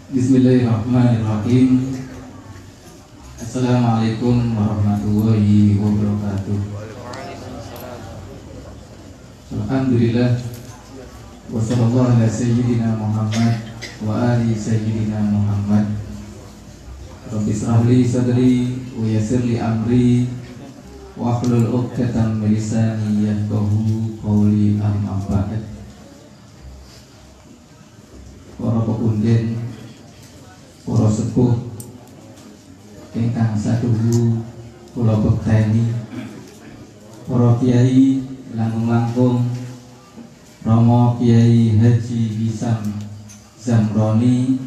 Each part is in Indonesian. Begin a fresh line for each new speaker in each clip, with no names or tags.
Bismillahirrahmanirrahim. Assalamualaikum warahmatullahi wabarakatuh. Alhamdulillah. Wassallallahu ala sayyidina Muhammad wa ali sayyidina Muhammad. Rabbi israh li sadri wa yassir li amri wa hlul 'uqdatam min lisani yafqahu qawli. Amma ba'd. Para pepundhen, para sepuh ingkang saduhu kula bekteni, para kiai langkung-langkung, Romo Kiai Haji Hisam Zamroni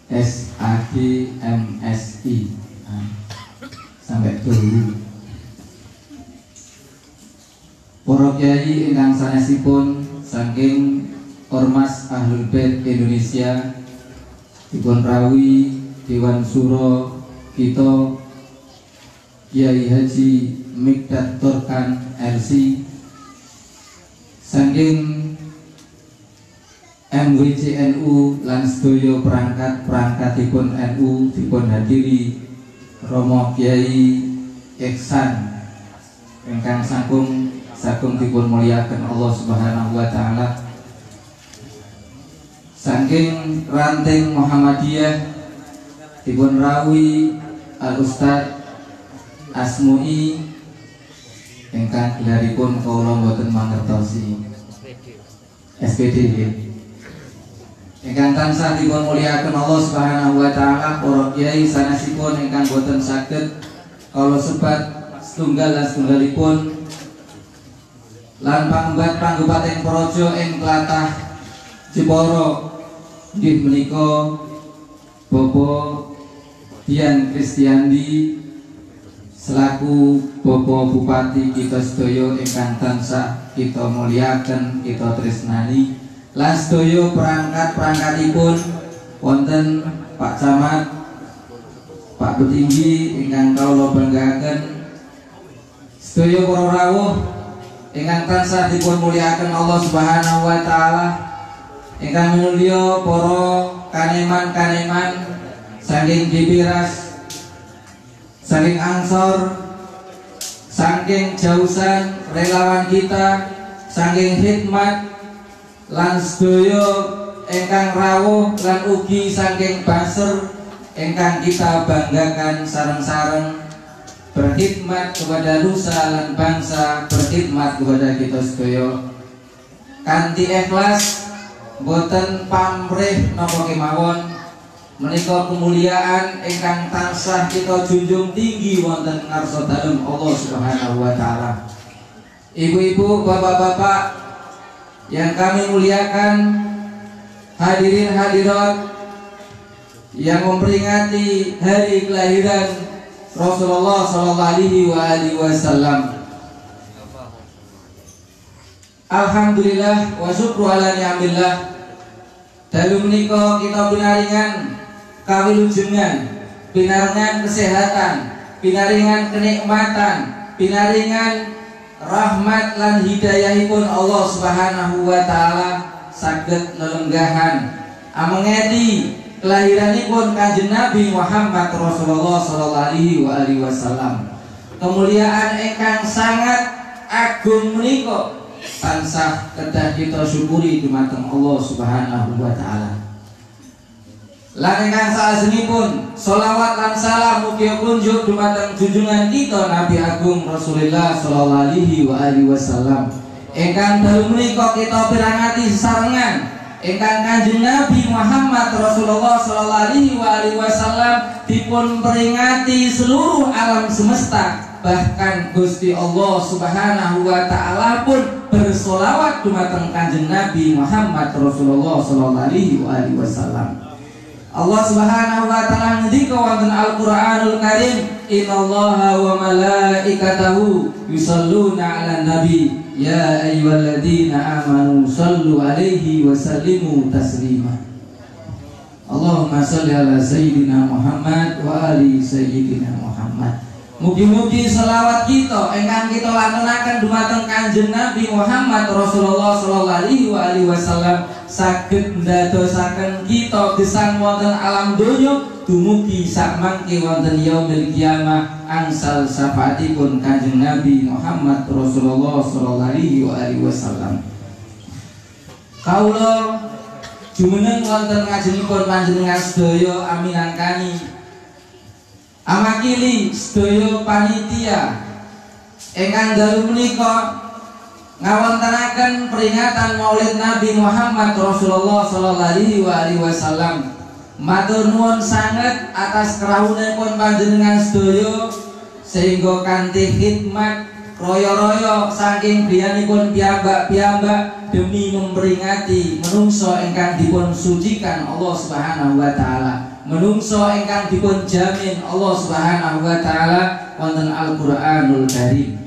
SAG MSI sampai dulu. Para kiai ingkang sanesipun saking Ormas Ahlul Bait Indonesia dipun rawuhi Dewan Suro kita Kiai Haji Mikdad Turkan LC, saking MWCNU lan sedaya perangkat-perangkatipun NU dipun hadiri Romo Kiai Ihsan ingkang sagung dipun mulyakaken Allah Subhanahu wa taala. Saking ranting Muhammadiyah dipun rawuhi Al Ustad Asmui ingkang gelaripun kula boten mangertosi SPD, ingkang tansah dipun mulyakaken Allah Subhanahu wa taala. Para kiai sanesipun ingkang boten saged kula sebat setunggal lan setunggalipun lan panggembat Kabupaten Praja ing tlatah Jepara nggih menika Bapak Dian Kristiandi selaku Bapak Bupati kita sedaya ingkang tansah kita mulyakaken, kita tresnani, lan sedaya perangkat-perangkatipun wonten Pak Camat, Pak Petinggi ingkang kawula banggaken, sedaya para rawuh ingkang tansah dipun mulyakaken Allah Subhanahu wa taala, ingkang mulya para kaneman-kaneman saking Dipiras, saking Ansor, saking Jausan, relawan kita, saking Hikmat, lan sedaya ingkang rawuh lan ugi saking Basr ingkang kita banggakan sareng-sareng berkhidmat kepada nusa lan bangsa, berkhidmat kepada kita sedaya kanthi ikhlas, boten pamrih napa kemawon. Menika kemuliaan ingkang tansah kita junjung tinggi wonten ngarsa dalem Allah Subhanahu wa taala. Ibu-ibu, bapak-bapak yang kami muliakan, hadirin hadirat yang memperingati hari kelahiran Rasulullah sallallahu alaihi wasallam. Alhamdulillah wa syukru ala ni'amillah. Dalu menika kita pinaringan kawilujengan, pinaringan kesehatan, pinaringan kenikmatan, pinaringan rahmat lan hidayahipun Allah Subhanahu wa taala saged nelenggahan amengeti kelahiranipun Kanjeng Nabi Muhammad Rasulullah sallallahu alaihi wasallam. Kemuliaan ingkang sangat agung menika tansah kedah kita syukuri dumateng Allah Subhanahu wa taala. Lan ingkang salajengipun sholawat lan salam mugi kunjuk dumateng junjungan kita Nabi Agung Rasulullah sallallahu alaihi wasallam ingkang dalu menika kita pirangati sesarengan ingkang Kanjeng Nabi Muhammad Rasulullah sallallahu alaihi wasallam dipun peringati seluruh alam semesta. Bahkan Gusti Allah Subhanahu wa taala pun bersolawat dumateng Kanjeng Nabi Muhammad Rasulullah sallallahu alaihi wasallam. Allah Subhanahu wa taala ngendika wonten Al-Qur'anul Karim, innallaha wa malaikatahu yusholluna 'alan nabi ya ayyuhalladzina amanu shallu 'alaihi wa sallimu taslima. Allahumma shalli ala sayyidina Muhammad wa ali sayyidina Muhammad. Mugi-mugi selawat kita ingkang kita lakonaken dumateng Kanjeng Nabi Muhammad Rasulullah sallallahu alaihi wasallam saged ndadosaken kita gesang wonten alam donya dumugi sak mangke wonten yaumil kiamah angsal syafaatipun Kanjeng Nabi Muhammad Rasulullah sallallahu alaihi wasallam. Kaula jumeneng wonten ngajengipun panjenengan sedaya aminangkani amakili sedaya panitia ingkang dalu menika ngawontenaken peringatan Maulid Nabi Muhammad Rasulullah sallallahu alaihi wasallam. Matur nuwun sanget atas krawuhipun panjenengan sedaya sehingga kanthi khidmat royo-royo saking griyanipun piyambak-piyambak demi memperingati menungso ingkang dipun sucikan Allah Subhanahu wa taala. Menungso ingkang dipun jamin Allah Subhanahu wa taala wonten Al-Qur'anul Karim.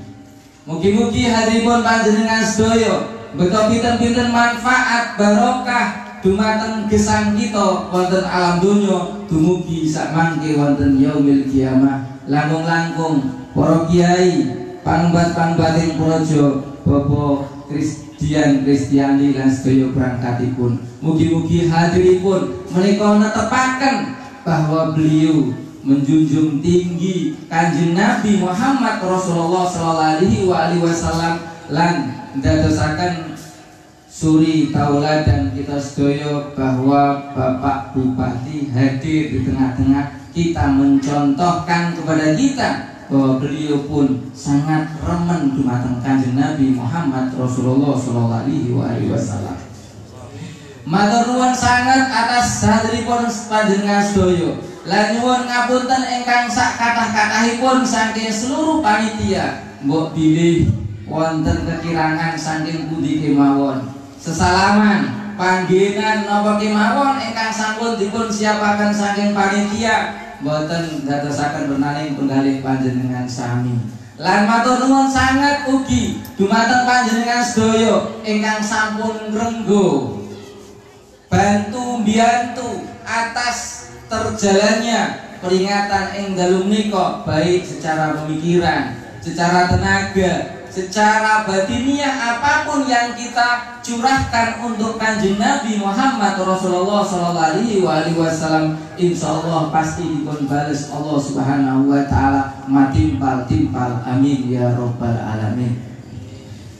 Mugi-mugi hadiripun panjenengan sedaya beto pinten-pinten manfaat barokah dumateng gesang kita wonten alam donya dumugi sak mangke wonten yaumil kiamah. Langkung-langkung para kiai panumbat-panubating praja Bapak Kristiani lan sedaya berangkatipun. Mugi-mugi hadiripun menika netepaken bahwa beliau menjunjung tinggi Kanjeng Nabi Muhammad Rasulullah sallallahu alaihi wasallam lan ndadosaken suri tauladan kita sedaya bahwa Bapak Bupati hadir di tengah-tengah kita mencontohkan kepada kita bahwa beliau pun sangat remen dumateng Kanjeng Nabi Muhammad Rasulullah sallallahu alaihi wasallam. Matur nuwun sanget atas hadiripun panjenengan sedaya. Lan nyuwun ngapunten ingkang sak kathah-kathahipun saking seluruh panitia. Mbok bilih wonten kekirangan saking pundi kemawon. Sesalaman, panggenan napa kemawon ingkang sampun dipun siapaken saking panitia boten dadosaken renaning penggalih panjenengan sami. Lan matur nuwun sanget ugi dumateng panjenengan sedaya ingkang sampun ngrenggo bantu mbiyantu atas terjalannya peringatan ing dalu menika baik secara pemikiran, secara tenaga, secara batiniah apapun yang kita curahkan untuk Kanjeng Nabi Muhammad Rasulullah sallallahu alaihi wasallam insyaallah pasti dipun bales Allah Subhanahu wa taala matimpal-timpal amin ya rabbal alamin.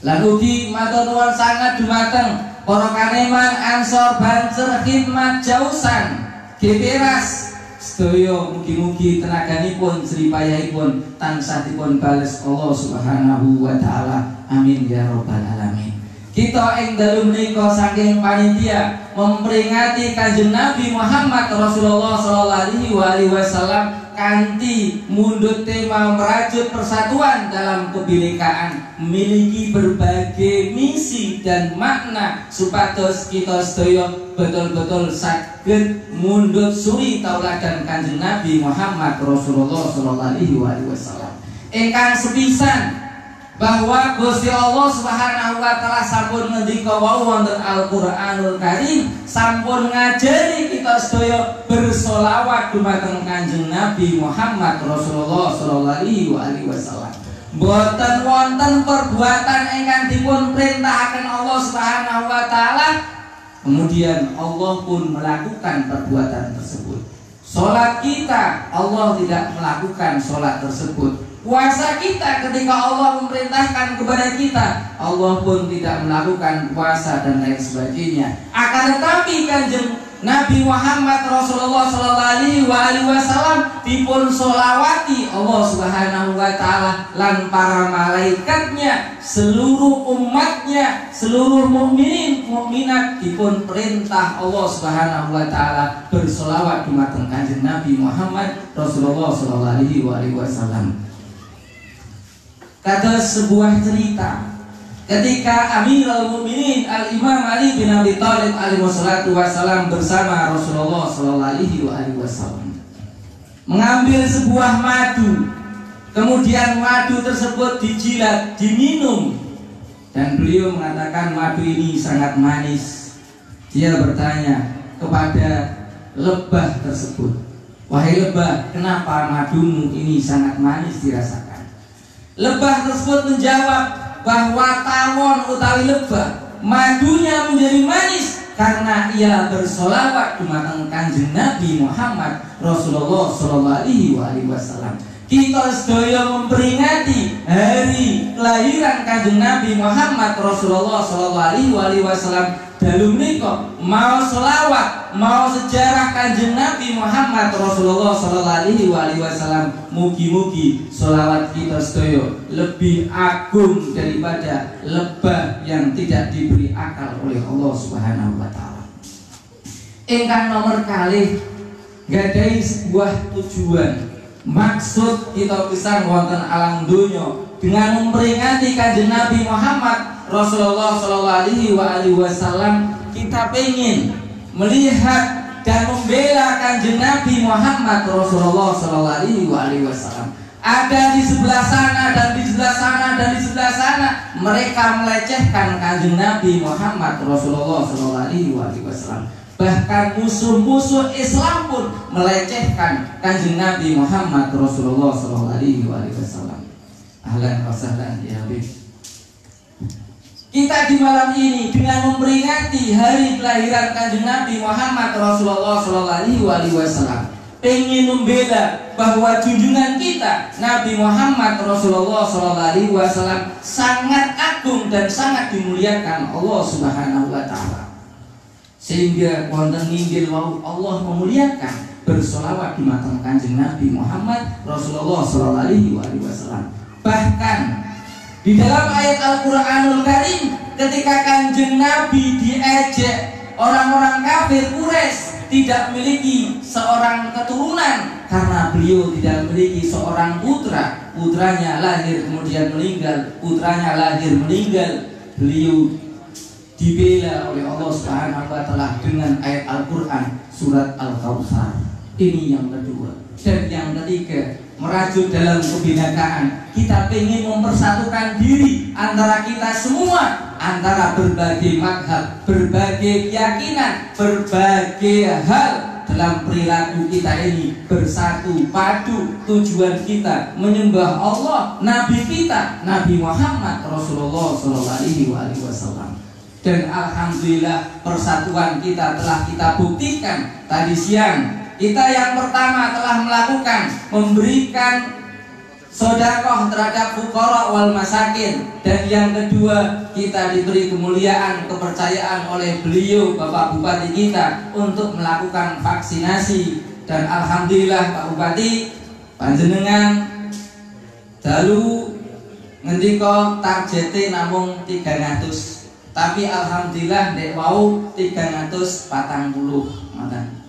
Lan ugi matur nuwun sangat dumateng para kaneman Ansor Banser Khidmat Jausan Geperas sedaya mugi-mugi tenaganipun sripayahipun tansah dipun bales Allah Subhanahu wa taala amin ya rabbal alamin. Kita ing dalu menika saking panitia memperingati Kanjeng Nabi Muhammad Rasulullah sallallahu alaihi wasallam kanthi mundhut tema merajut persatuan dalam kebinekaan, memiliki berbagai misi dan makna supados kita sedaya betul-betul saged mundhut suri tauladan Kanjeng Nabi Muhammad Rasulullah sallallahu alaihi wasallam. Ingkang sepisan bahwa Gusti Allah Subhanahu wa taala sampun ngendika wau wonten Al-Qur'anul Karim sampun ngajari kita sedaya bersolawat dumateng Kanjeng Nabi Muhammad Rasulullah sallallahu alaihi wasallam. Boten wonten perbuatan ingkang dipun perintahaken Allah Subhanahu wa taala kemudian Allah pun melakukan perbuatan tersebut. Salat kita Allah tidak melakukan salat tersebut. Puasa kita ketika Allah memerintahkan kepada kita Allah pun tidak melakukan puasa dan lain sebagainya. Akan tetapi Kanjeng Nabi Muhammad Rasulullah sallallahu alaihi wasallam dipun solawati Allah Subhanahu wa taala lan para malaikatnya, seluruh umatnya, seluruh mukminin mukminat dipun perintah Allah Subhanahu wa taala bersolawat dumateng Kanjeng Nabi Muhammad Rasulullah sallallahu alaihi wasallam. Kata sebuah cerita ketika Amirul Mukminin Al-Imam Ali bin Abi Thalib alaihi wassalatu wassalam bersama Rasulullah sallallahu alaihi wasallam mengambil sebuah madu, kemudian madu tersebut dijilat, diminum, dan beliau mengatakan madu ini sangat manis. Dia bertanya kepada lebah tersebut, Wahai lebah, kenapa madumu ini sangat manis dirasakan? Lebah tersebut menjawab bahwa tawon utawi lebah madunya menjadi manis karena ia bersolawat dumateng Kanjeng Nabi Muhammad Rasulullah Sallallahu Alaihi Wasallam. Kita sedaya memperingati hari kelahiran Kanjeng Nabi Muhammad Rasulullah Sallallahu Alaihi Wasallam. Dalu menika mau selawat, mau sejarah Kanjeng Nabi Muhammad Rasulullah Sallallahu Alaihi Wasallam. Mugi-mugi selawat kita sedaya lebih agung daripada lebah yang tidak diberi akal oleh Allah Subhanahu Wa Taala. Ingkang nomor kalih gadai sebuah tujuan. Maksud kita pisan wonten alam dunya dengan memperingati Kanjeng Nabi Muhammad Rasulullah Sallallahu Alaihi Wasallam, kita pengen melihat dan membela Kanjeng Nabi Muhammad Rasulullah Sallallahu Alaihi Wasallam. Ada di sebelah sana dan di sebelah sana dan di sebelah sana mereka melecehkan Kanjeng Nabi Muhammad Rasulullah Sallallahu Alaihi Wasallam. Bahkan musuh-musuh Islam pun melecehkan Kanjeng Nabi Muhammad Rasulullah Sallallahu Alaihi Wasallam. Ahlan wa sahlan ya Habib. Kita di malam ini dengan memperingati hari kelahiran Kanjeng Nabi Muhammad Rasulullah Sallallahu Alaihi Wasallam, ingin membela bahwa junjungan kita Nabi Muhammad Rasulullah Sallallahu Alaihi Wasallam sangat agung dan sangat dimuliakan Allah Subhanahu Wa Taala. Sehingga wonten nginggil wau Allah memuliakan bersolawat di matang Kanjeng Nabi Muhammad Rasulullah Sallallahu Alaihi Wasallam. Bahkan di dalam ayat Al-Quranul Karim, ketika Kanjeng Nabi diejek orang-orang kafir Quraisy tidak memiliki seorang keturunan karena beliau tidak memiliki seorang putra, putranya lahir kemudian meninggal, putranya lahir meninggal, beliau dibela oleh Allah Subhanahu Wa Taala dengan ayat Al-Quran surat Al-Kautsar. Ini yang kedua. Dan yang ketiga, merajut dalam kebinekaan. Kita ingin mempersatukan diri antara kita semua, antara berbagai mazhab, berbagai keyakinan, berbagai hal dalam perilaku kita ini bersatu padu. Tujuan kita menyembah Allah, Nabi kita Nabi Muhammad Rasulullah Sallallahu Alaihi Wasallam. Dan alhamdulillah persatuan kita telah kita buktikan tadi siang. Kita yang pertama telah melakukan memberikan sedekah terhadap fuqara wal masakin, dan yang kedua kita diberi kemuliaan kepercayaan oleh beliau Bapak Bupati kita untuk melakukan vaksinasi. Dan alhamdulillah Pak Bupati panjenengan dalu ngendika targete namung 300, tapi alhamdulillah nek wau 340 matan.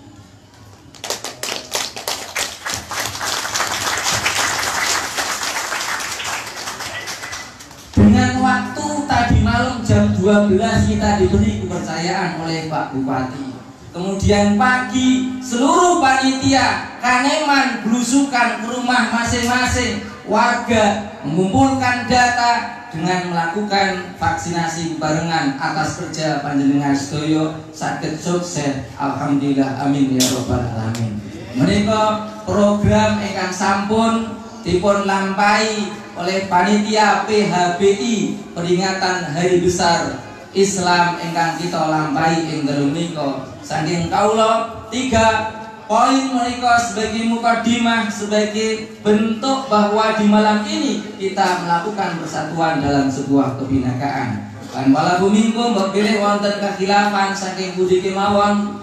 Dengan waktu tadi malam jam 12 kita diberi kepercayaan oleh Pak Bupati. Kemudian pagi seluruh panitia Kaneman belusukan ke rumah masing-masing warga, mengumpulkan data dengan melakukan vaksinasi barengan. Atas kerja panjenengan sedaya saged sukses. Alhamdulillah, amin ya rabbal alamin. Menika program ingkang sampun dipun lampahi oleh panitia PHBI peringatan Hari Besar Islam ingkang kita lampahi ing dalu menika. Saking kaula 3 poin menika sebagai mukadimah, sebagai bentuk bahwa di malam ini kita melakukan persatuan dalam sebuah kebinekaan. Lan wala bumingkum bilih wonten kekhilafan saking budi kemawon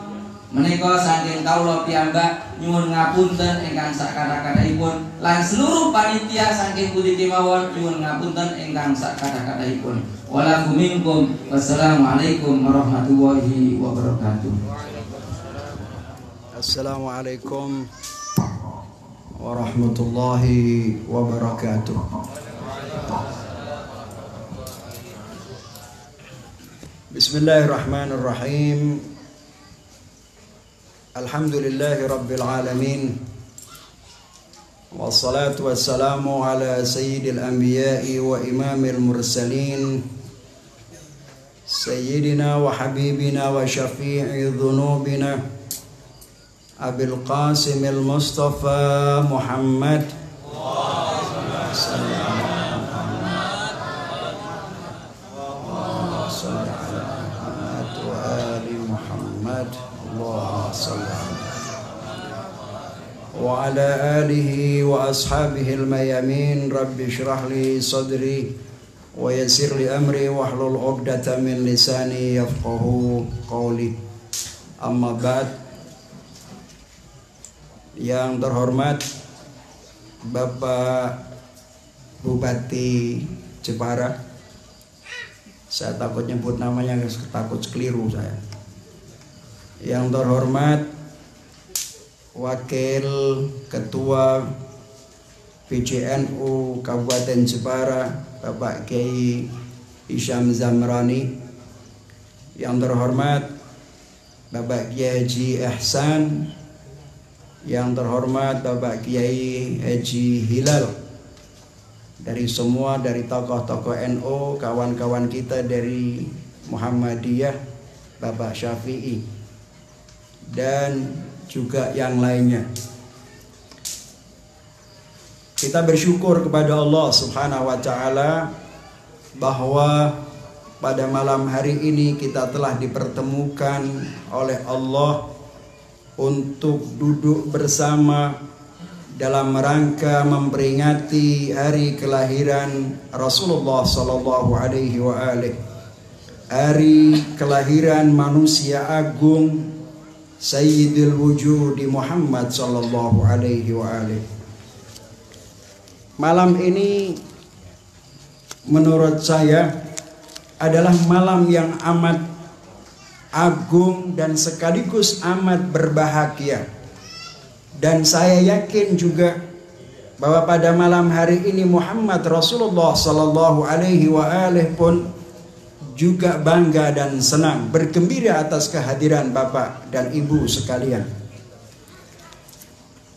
menika saking kaula piyambak nyuwun ngapunten ingkang sakatha-kathahipun, lan seluruh panitia saking budi kemawon nyuwun ngapunten ingkang sakatha-kathahipun. Wala bumingkum. Wassalamualaikum warahmatullahi wabarakatuh.
Assalamualaikum warahmatullahi wabarakatuh. Bismillahirrahmanirrahim. Alhamdulillahi rabbil alamin. Wassalatu wassalamu ala sayyidil anbiya'i wa imamil mursalin, sayyidina wa habibina wa syafi'i dhunubina Abil Qasimil Mustafa Muhammad wa ala alihi wa ashabihi al-mayamin. Rabbi shrah li sadri wa yassir li amri wahlul 'uqdatam min lisani yafqahu qawli. Amma ba'd. Yang terhormat Bapak Bupati Jepara, saya takut nyebut namanya, takut keliru saya. Yang terhormat Wakil Ketua PCNU Kabupaten Jepara, Bapak Kiai Isyam Zamrani. Yang terhormat Bapak Kiai Haji Ihsan. Yang terhormat Bapak Kiai Haji Hilal. Dari semua, dari tokoh-tokoh NU, kawan-kawan kita dari Muhammadiyah, Bapak Syafi'i, dan juga yang lainnya. Kita bersyukur kepada Allah Subhanahu wa Ta'ala bahwa pada malam hari ini kita telah dipertemukan oleh Allah untuk duduk bersama dalam rangka memperingati hari kelahiran Rasulullah sallallahu alaihi wa alihi, hari kelahiran manusia agung Sayyidil Wujudi Muhammad sallallahu alaihi wa alihi. Malam ini menurut saya adalah malam yang amat agung dan sekaligus amat berbahagia. Dan saya yakin juga bahwa pada malam hari ini Muhammad Rasulullah sallallahu alaihi wa alihi pun juga bangga dan senang, bergembira atas kehadiran Bapak dan Ibu sekalian.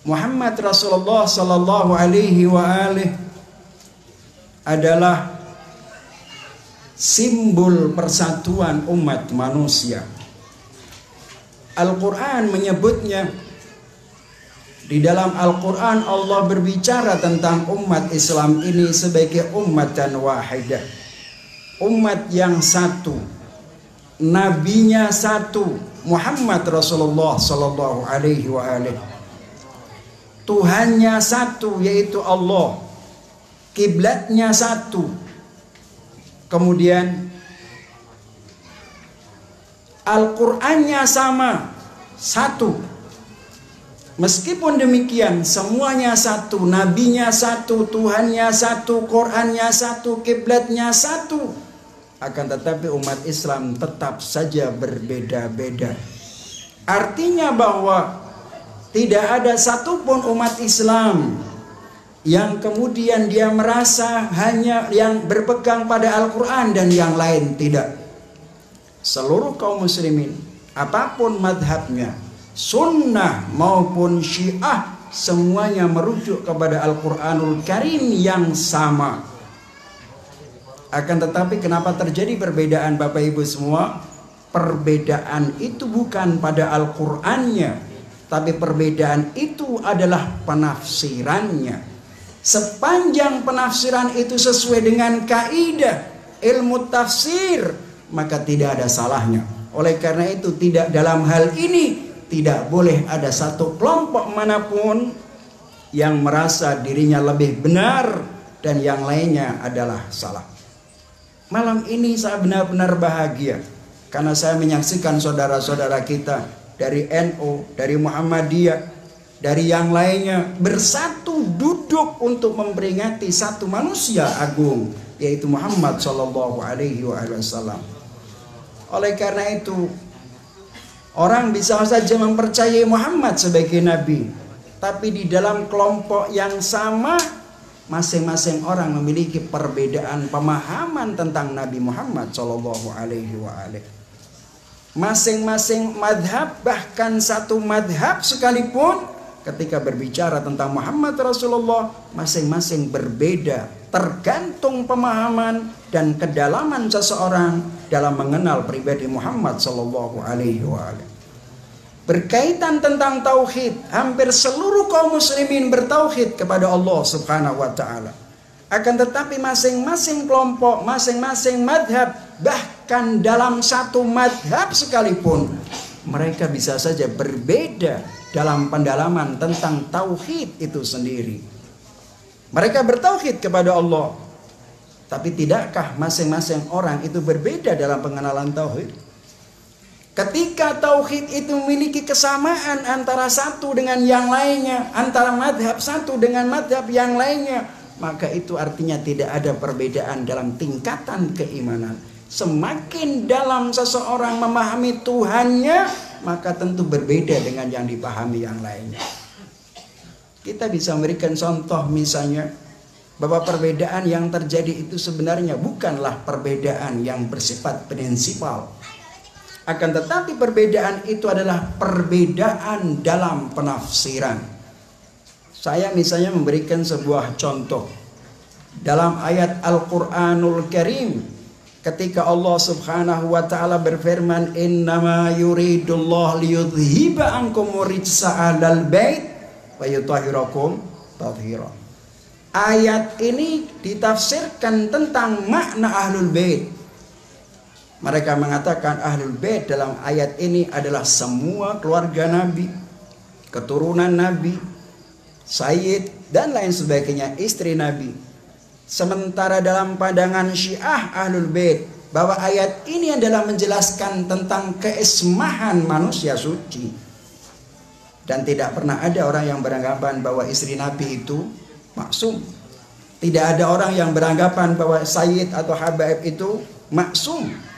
Muhammad Rasulullah sallallahu alaihi wa alihi adalah simbol persatuan umat manusia. Al-Quran menyebutnya, di dalam Al-Quran Allah berbicara tentang umat Islam ini sebagai ummatan wahidah, umat yang satu, nabinya satu, Muhammad Rasulullah sallallahu alaihi wa alihi. Tuhannya satu, yaitu Allah. Kiblatnya satu. Kemudian Al-Qur'annya sama, satu. Meskipun demikian, semuanya satu, nabinya satu, Tuhannya satu, Qur'annya satu, kiblatnya satu. Akan tetapi umat Islam tetap saja berbeda-beda. Artinya bahwa tidak ada satupun umat Islam yang kemudian dia merasa hanya yang berpegang pada Al-Quran dan yang lain tidak. Seluruh kaum muslimin, apapun madhabnya, sunnah maupun syiah, semuanya merujuk kepada Al-Quranul Karim yang sama. Akan tetapi kenapa terjadi perbedaan Bapak Ibu semua? Perbedaan itu bukan pada Al-Qur'annya, tapi perbedaan itu adalah penafsirannya. Sepanjang penafsiran itu sesuai dengan kaidah ilmu tafsir, maka tidak ada salahnya. Oleh karena itu tidak, dalam hal ini tidak boleh ada satu kelompok manapun yang merasa dirinya lebih benar dan yang lainnya adalah salah. Malam ini saya benar-benar bahagia karena saya menyaksikan saudara-saudara kita dari NU, dari Muhammadiyah, dari yang lainnya bersatu duduk untuk memperingati satu manusia agung, yaitu Muhammad sallallahu alaihi wasallam. Oleh karena itu, orang bisa saja mempercayai Muhammad sebagai nabi, tapi di dalam kelompok yang sama masing-masing orang memiliki perbedaan pemahaman tentang Nabi Muhammad sallallahu alaihi wasallam. Masing-masing madhab, bahkan satu madhab sekalipun, ketika berbicara tentang Muhammad Rasulullah, masing-masing berbeda, tergantung pemahaman dan kedalaman seseorang dalam mengenal pribadi Muhammad sallallahu alaihi wasallam. berkaitan tentang tauhid, hampir seluruh kaum muslimin bertauhid kepada Allah Subhanahu wa taala. Akan tetapi masing-masing kelompok, masing-masing madhab, bahkan dalam satu madhab sekalipun, mereka bisa saja berbeda dalam pendalaman tentang tauhid itu sendiri. Mereka bertauhid kepada Allah, tapi tidakkah masing-masing orang itu berbeda dalam pengenalan tauhid? Ketika tauhid itu memiliki kesamaan antara satu dengan yang lainnya, antara madhab satu dengan madhab yang lainnya, maka itu artinya tidak ada perbedaan dalam tingkatan keimanan. Semakin dalam seseorang memahami Tuhannya, maka tentu berbeda dengan yang dipahami yang lainnya. Kita bisa memberikan contoh misalnya bahwa perbedaan yang terjadi itu sebenarnya bukanlah perbedaan yang bersifat prinsipal. Akan tetapi perbedaan itu adalah perbedaan dalam penafsiran. Saya misalnya memberikan sebuah contoh. Dalam ayat Al-Quranul Karim, ketika Allah Subhanahu wa ta'ala berfirman, innama yuridullah liyudhiba ankum rijsa ahlal bait wa yutahhirakum tathira. Ayat ini ditafsirkan tentang makna ahlul bait. Mereka mengatakan ahlul bait dalam ayat ini adalah semua keluarga Nabi, keturunan Nabi, sayyid dan lain sebagainya, istri Nabi. Sementara dalam pandangan Syiah ahlul bait, bahwa ayat ini adalah menjelaskan tentang keismahan manusia suci. Dan tidak pernah ada orang yang beranggapan bahwa istri Nabi itu maksum. Tidak ada orang yang beranggapan bahwa sayyid atau habaib itu maksum.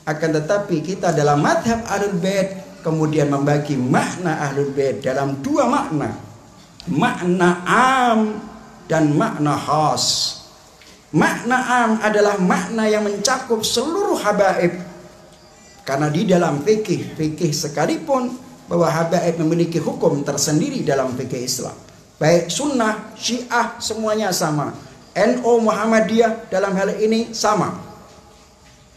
Akan tetapi kita dalam madhab ahlul bait kemudian membagi makna ahlul bait dalam dua makna. Makna am dan makna khas. Makna am adalah makna yang mencakup seluruh habaib. Karena di dalam fikih sekalipun bahwa habaib memiliki hukum tersendiri dalam fikih Islam. Baik sunnah, syiah semuanya sama. NU Muhammadiyah dalam hal ini sama.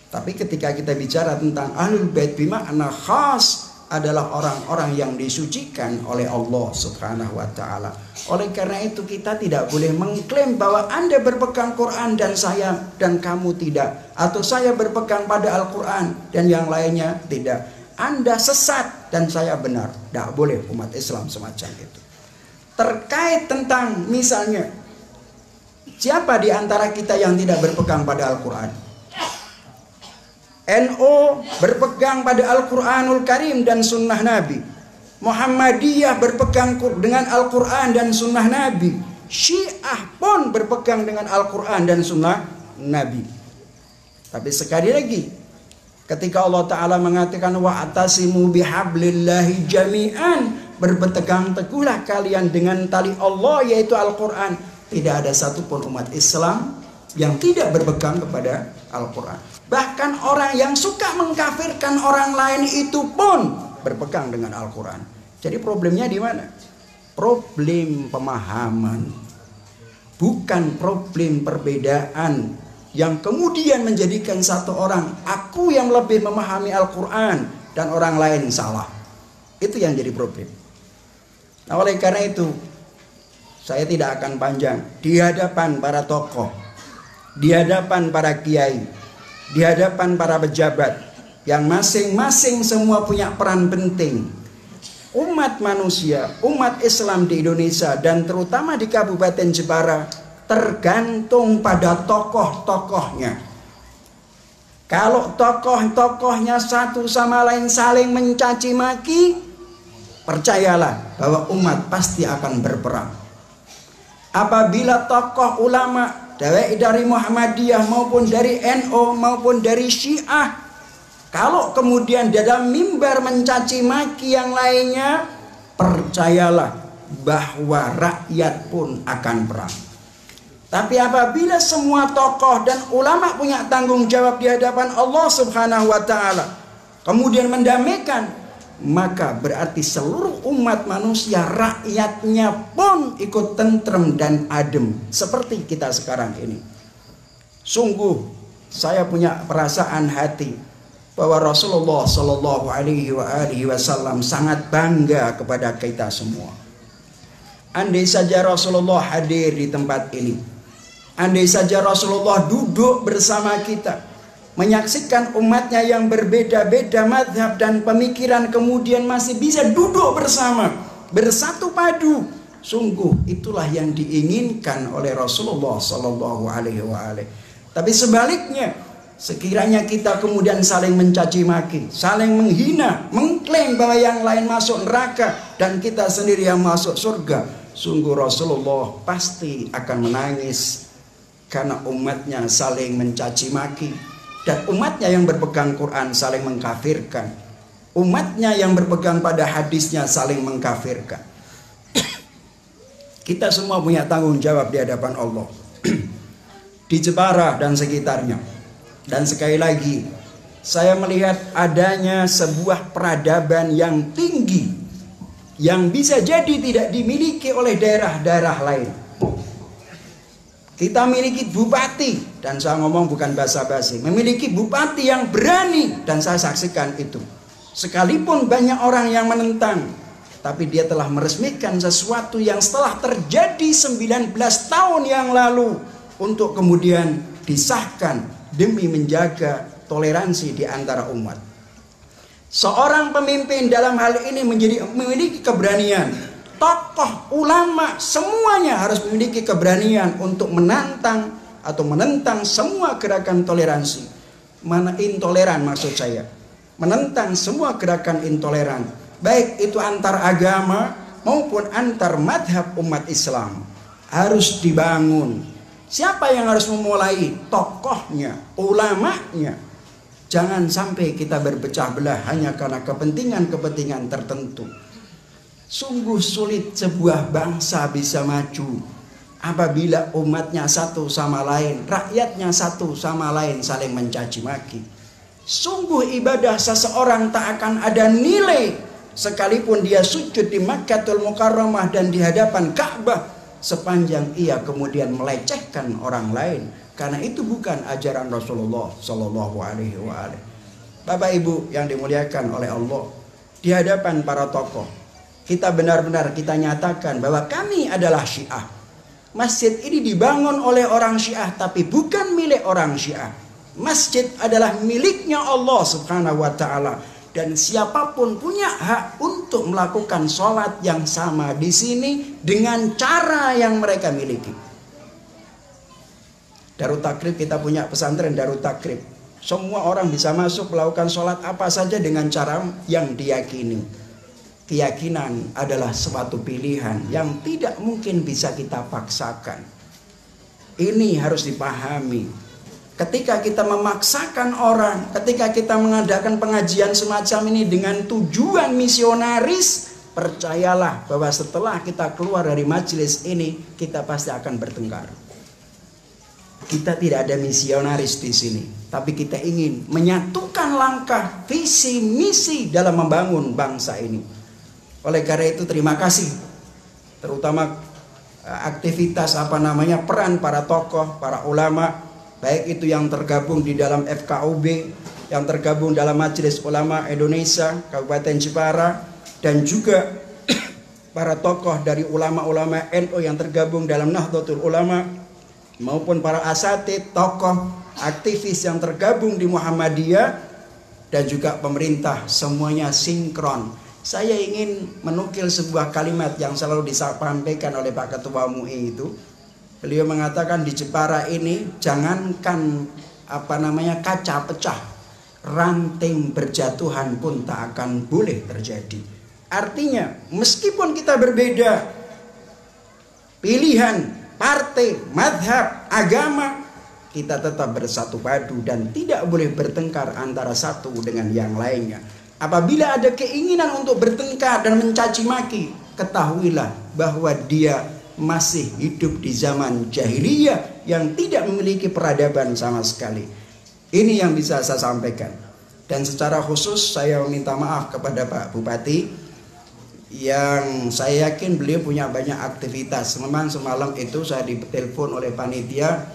Tapi ketika kita bicara tentang ahlul bait bimakna khas adalah orang-orang yang disucikan oleh Allah Subhanahu wa taala. Oleh karena itu kita tidak boleh mengklaim bahwa Anda berpegang Quran dan saya dan kamu tidak, atau saya berpegang pada Al-Quran dan yang lainnya tidak. Anda sesat dan saya benar. Tidak boleh umat Islam semacam itu. Terkait tentang misalnya siapa di antara kita yang tidak berpegang pada Al-Quran? NU berpegang pada Al-Quranul Karim dan Sunnah Nabi. Muhammadiyah berpegang dengan Al-Quran dan Sunnah Nabi. Syiah pun berpegang dengan Al-Quran dan Sunnah Nabi. Tapi sekali lagi, ketika Allah Ta'ala mengatakan wa'tasimu bihablillahi jami'an, berpegang teguhlah kalian dengan tali Allah yaitu Al-Quran. Tidak ada satupun umat Islam yang tidak berpegang kepada Al-Quran. Bahkan orang yang suka mengkafirkan orang lain itu pun berpegang dengan Al-Quran. Jadi problemnya di mana? Problem pemahaman. Bukan problem perbedaan yang kemudian menjadikan satu orang, aku yang lebih memahami Al-Quran dan orang lain salah. Itu yang jadi problem. Nah, oleh karena itu, saya tidak akan panjang. Di hadapan para tokoh, di hadapan para kiai, di hadapan para pejabat yang masing-masing semua punya peran penting, umat manusia, umat Islam di Indonesia dan terutama di Kabupaten Jepara tergantung pada tokoh-tokohnya. Kalau tokoh-tokohnya satu sama lain saling mencaci maki, percayalah bahwa umat pasti akan berperang. Apabila tokoh ulama dari Muhammadiyah maupun dari NU maupun dari Syiah, kalau kemudian dalam mimbar mencaci maki yang lainnya, percayalah bahwa rakyat pun akan perang. Tapi apabila semua tokoh dan ulama punya tanggung jawab di hadapan Allah Subhanahu wa taala, kemudian mendamaikan, maka berarti seluruh umat manusia, rakyatnya pun ikut tentrem dan adem seperti kita sekarang ini. Sungguh saya punya perasaan hati bahwa Rasulullah Shallallahu Alaihi Wasallam sangat bangga kepada kita semua. Andai saja Rasulullah hadir di tempat ini, andai saja Rasulullah duduk bersama kita, menyaksikan umatnya yang berbeda-beda mazhab dan pemikiran, kemudian masih bisa duduk bersama, bersatu padu, sungguh itulah yang diinginkan oleh Rasulullah Shallallahu Alaihi Wasallam. Tapi sebaliknya, sekiranya kita kemudian saling mencaci maki, saling menghina, mengklaim bahwa yang lain masuk neraka dan kita sendiri yang masuk surga, sungguh Rasulullah pasti akan menangis karena umatnya saling mencaci maki dan umatnya yang berpegang Quran saling mengkafirkan, umatnya yang berpegang pada hadisnya saling mengkafirkan. Kita semua punya tanggung jawab di hadapan Allah di Jepara dan sekitarnya. Dan sekali lagi, saya melihat adanya sebuah peradaban yang tinggi yang bisa jadi tidak dimiliki oleh daerah-daerah lain. Kita memiliki bupati, dan saya ngomong bukan basa-basi, memiliki bupati yang berani, dan saya saksikan itu. Sekalipun banyak orang yang menentang, tapi dia telah meresmikan sesuatu yang setelah terjadi 19 tahun yang lalu, untuk kemudian disahkan demi menjaga toleransi di antara umat. Seorang pemimpin dalam hal ini memiliki keberanian. Tokoh, ulama, semuanya harus memiliki keberanian untuk menantang atau menentang semua gerakan toleransi. Mana intoleran maksud saya. Menentang semua gerakan intoleran. Baik itu antar agama maupun antar madhab umat Islam. Harus dibangun. Siapa yang harus memulai? Tokohnya, ulamanya. Jangan sampai kita berpecah belah hanya karena kepentingan-kepentingan tertentu. Sungguh sulit sebuah bangsa bisa maju apabila umatnya satu sama lain, rakyatnya satu sama lain saling mencaci maki. Sungguh ibadah seseorang tak akan ada nilai sekalipun dia sujud di Makkahul Mukarramah dan di hadapan Ka'bah, sepanjang ia kemudian melecehkan orang lain, karena itu bukan ajaran Rasulullah Shallallahu Alaihi Wasallam. Bapak Ibu yang dimuliakan oleh Allah, di hadapan para tokoh kita benar-benar kita nyatakan bahwa kami adalah Syiah. Masjid ini dibangun oleh orang Syiah, tapi bukan milik orang Syiah. Masjid adalah miliknya Allah Subhanahu Wa Taala. Dan siapapun punya hak untuk melakukan sholat yang sama di sini dengan cara yang mereka miliki. Darut Takrib, kita punya pesantren Darut Takrib. Semua orang bisa masuk melakukan sholat apa saja dengan cara yang diyakini. Keyakinan adalah suatu pilihan yang tidak mungkin bisa kita paksakan. Ini harus dipahami. Ketika kita memaksakan orang, ketika kita mengadakan pengajian semacam ini dengan tujuan misionaris, percayalah bahwa setelah kita keluar dari majelis ini, kita pasti akan bertengkar. Kita tidak ada misionaris di sini, tapi kita ingin menyatukan langkah, visi, misi dalam membangun bangsa ini. Oleh karena itu terima kasih, terutama aktivitas peran para tokoh, para ulama, baik itu yang tergabung di dalam FKUB, yang tergabung dalam Majelis Ulama Indonesia Kabupaten Jepara, dan juga para tokoh dari ulama-ulama NU yang tergabung dalam Nahdlatul Ulama, maupun para asatidz, tokoh, aktivis yang tergabung di Muhammadiyah, dan juga pemerintah, semuanya sinkron. Saya ingin menukil sebuah kalimat yang selalu disampaikan oleh Pak Ketua MUI itu. Beliau mengatakan di Jepara ini jangankan kaca pecah, ranting berjatuhan pun tak akan boleh terjadi. Artinya meskipun kita berbeda pilihan, partai, madhab, agama, kita tetap bersatu padu dan tidak boleh bertengkar antara satu dengan yang lainnya. Apabila ada keinginan untuk bertengkar dan mencaci maki, ketahuilah bahwa dia masih hidup di zaman jahiliyah yang tidak memiliki peradaban sama sekali. Ini yang bisa saya sampaikan. Dan secara khusus saya meminta maaf kepada Pak Bupati, yang saya yakin beliau punya banyak aktivitas. Memang semalam itu saya ditelepon oleh panitia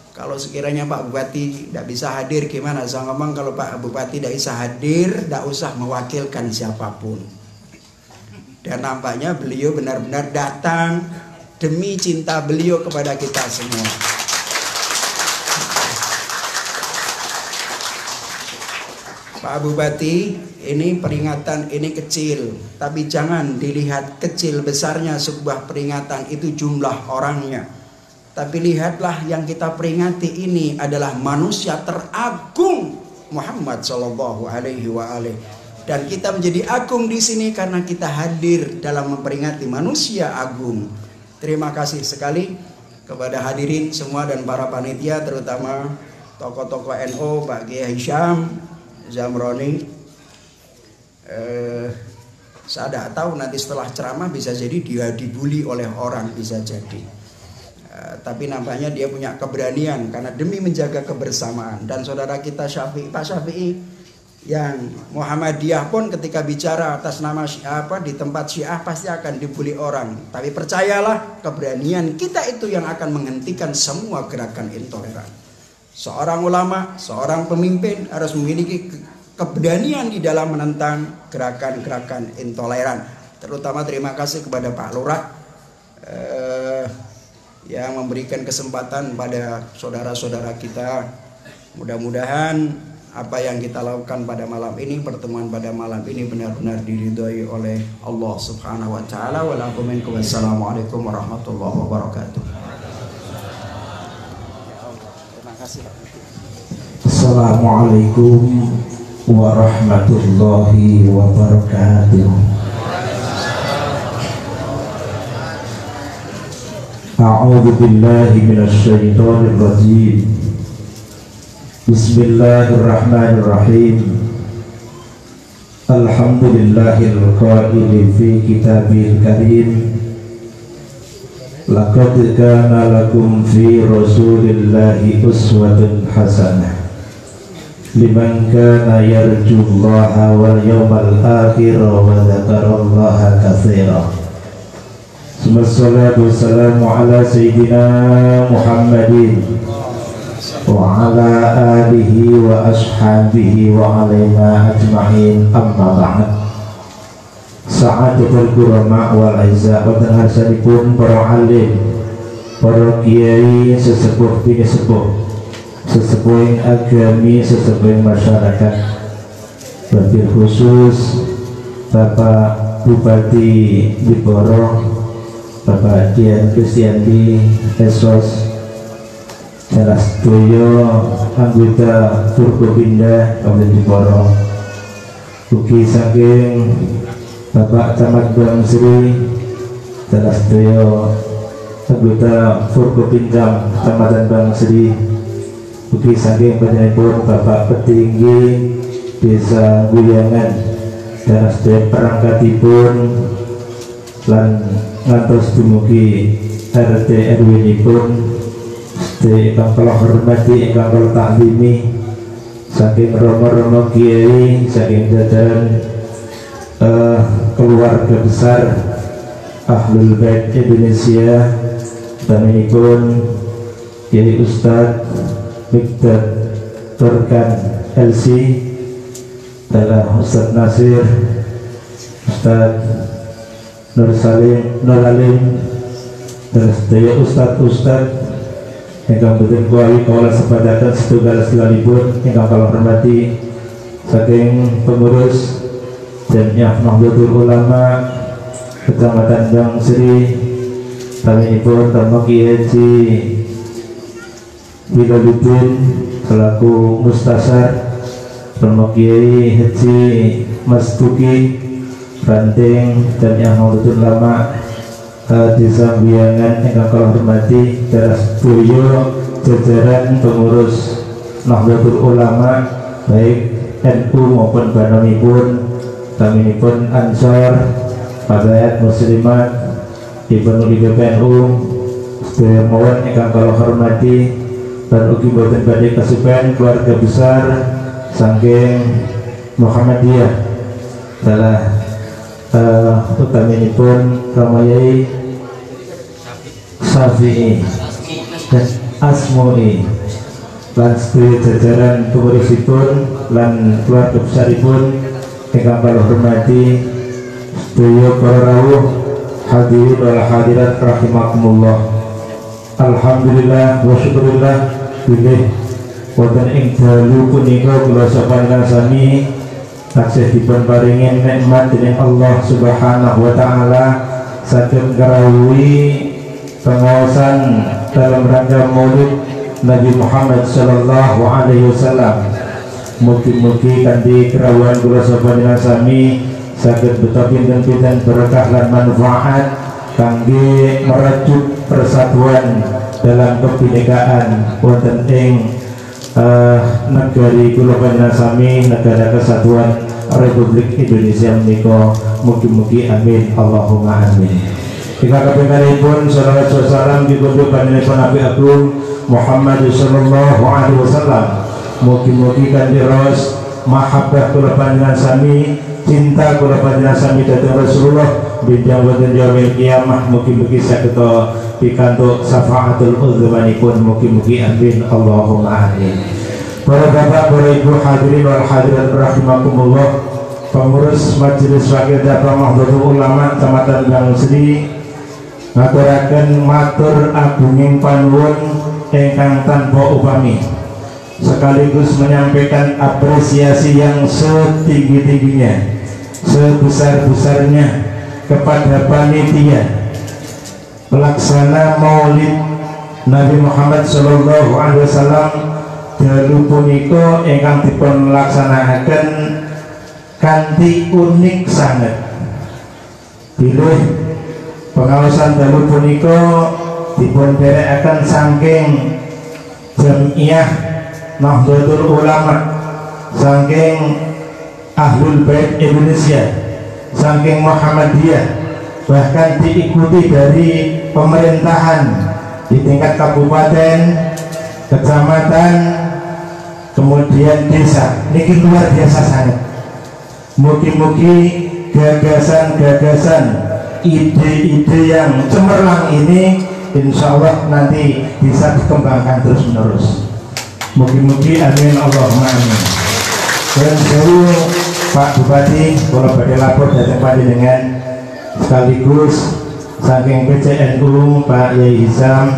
Kalau sekiranya Pak Bupati tidak bisa hadir, gimana? Saya ngomong kalau Pak Bupati tidak bisa hadir, tidak usah mewakilkan siapapun. Dan nampaknya beliau benar-benar datang demi cinta beliau kepada kita semua. Pak Bupati, ini peringatan ini kecil, tapi jangan dilihat kecil besarnya sebuah peringatan itu jumlah orangnya. Tapi lihatlah yang kita peringati ini adalah manusia teragung Muhammad Shallallahu Alaihi Wasallam. Dan kita menjadi agung di sini karena kita hadir dalam memperingati manusia agung. Terima kasih sekali kepada hadirin semua dan para panitia, terutama tokoh-tokoh NU, Pak Kiai Hisham, Zamroni. Saya tidak tahu nanti setelah ceramah bisa jadi dia dibully oleh orang, bisa jadi. Tapi nampaknya dia punya keberanian karena demi menjaga kebersamaan. Dan saudara kita Syafi'i, Pak Syafi'i yang Muhammadiyah pun ketika bicara atas nama Syiah di tempat Syiah pasti akan dibully orang. Tapi percayalah, keberanian kita itu yang akan menghentikan semua gerakan intoleran. Seorang ulama, seorang pemimpin harus memiliki keberanian di dalam menentang gerakan-gerakan intoleran. Terutama terima kasih kepada Pak Lurah yang memberikan kesempatan pada saudara-saudara kita. Mudah-mudahan apa yang kita lakukan pada malam ini, pertemuan pada malam ini benar-benar diridhoi oleh Allah Subhanahu wa taala. Wassalamualaikum warahmatullahi wabarakatuh. Terima kasih.
Assalamualaikum warahmatullahi wabarakatuh. A'udzu billahi minasy syaithanir rajim. Bismillahirrahmanirrahim. Alhamdulillahil qaili fi kitabil karim. Laqad kana lakum fi rasulillahi uswatun hasanah liman kana yarjullaha wal yawmal akhir wa dzakarallaha katsiran. Wassalatu wassalamu ala sayyidina Muhammadin wa ala alihi wa ashabihi wa alaina ajma'in, amma ba'd. Sa'adatul kurama wal izza wa hasanipun para alim, para kiai, sesepuh bini sepuh, sesepuh agami, sesepuh masyarakat, wabil khusus Bapak Bupati Jiporo, Bapak Dian Kristianti Esos, Jelas Doyo, anggota Forkopimda Kabupaten Jiporo, ugi saking Bapak Camat Bangsri, Jelas Doyo, anggota Forkopimda Kecamatan Bangsri, ugi saking panjenenganipun Bapak Petinggi Desa Guyangan, Jelas Doyo perangkatipun lan ngantos dumugi RT RW nipun, ingkang kula hormati, ingkang kula taklimi, saking romo-romo kiai, saking jajaran keluarga besar Ahlul Bait Indonesia, taminipun Kiai Ustadz Mikdad Turkan LC, adalah Ustadz Nasir, Ustadz Nur Salim, Nur Alim, dan sedaya ustad-ustad ingkang boten kuali kawula sepadaken setunggal segalipun, ingkang kula hormati saking pengurus Jamiah Nahdlatul Ulama Kecamatan Bangsri, taminipun Romo Kiai Haji Wilaluddin selaku mustasar, Romo Kiai Haji Mas Tuki Ranting dan yang Nahdlatul Ulama Desa Biangan, ingkang kula hormati Teras Boyo, jajaran pengurus Nahdlatul Ulama baik NU maupun banamipun, taminipun Ansor, Padayat Muslimat, Ibnu PBNU, sedaya mawon ingkang kula hormati, dan ugi boten badhe kasupen keluarga besar saking Muhammadiyah adalah utaminipun Ramayai Syafi'i asmoi lan sedaya jajaran pengurusipun lan keluarga besaripun ingkang kula hormati sedaya para rawuh hadirin wal hadirat rahimakumullah. Alhamdulillah wa syukurillah bilih wonten ing dalu punika kula sapanjenengan sami taksih dipun paringi nikmat dening Allah Subhanahu wa taala saged ngrawuhi pengawasan dalam rangka Maulid Nabi Muhammad sallallahu alaihi wasallam. Mugi-mugi kanthi kerawuhan kula sapanjenengan sami saged beto pinten-pinten berkah lan manfaat kangge merajut persatuan dalam kebinekaan wonten ing negari kula panjenengan sami negara kesatuan Republik Indonesia menika. Mugi-mugi amin Allahumma amin. Jika kepengaripun salawat salam dikunjuk panjenengan Nabi Agung Muhammad sallallahu alaihi wasallam. Mugi-mugi kanthi ros mahabbah kula panjenengan sami, cinta kula panjenengan sami dhateng Rasulullah bidang wonten yaumil qiyamah. Mugi-mugi saged pikantuk syafaatul uzmanipun. Mugi-mugi amin Allahumma amin. Para bapak, para ibu hadirin wal hadirat rahimakumullah, pengurus majelis wakil Dapa Nahdlatul Ulama Kecamatan Bangsri ngaturaken matur agunging panuwun ingkang tanpa upami, sekaligus menyampaikan apresiasi yang setinggi-tingginya, sebesar-besarnya kepada panitia pelaksana Maulid Nabi Muhammad sallallahu alaihi wasallam dalu punika ingkang dipun laksanakaken kanthi unik sanget. Bilih pengawasan dalu punika dipun derekaken saking Jamiah Nahdlatul Ulama, saking Ahlul Bait Indonesia, saking Muhammadiyah, bahkan diikuti dari pemerintahan di tingkat kabupaten, kecamatan, kemudian desa. Niki luar biasa sangat. Mugi-mugi gagasan-gagasan, ide-ide yang cemerlang ini insya Allah nanti bisa dikembangkan terus menerus. Mugi-mugi amin Allahumma amin. Dan seluruh Pak Bupati kalau badhe lapor datang panjenengan, sekaligus saking PCNU Pak Yai Hizam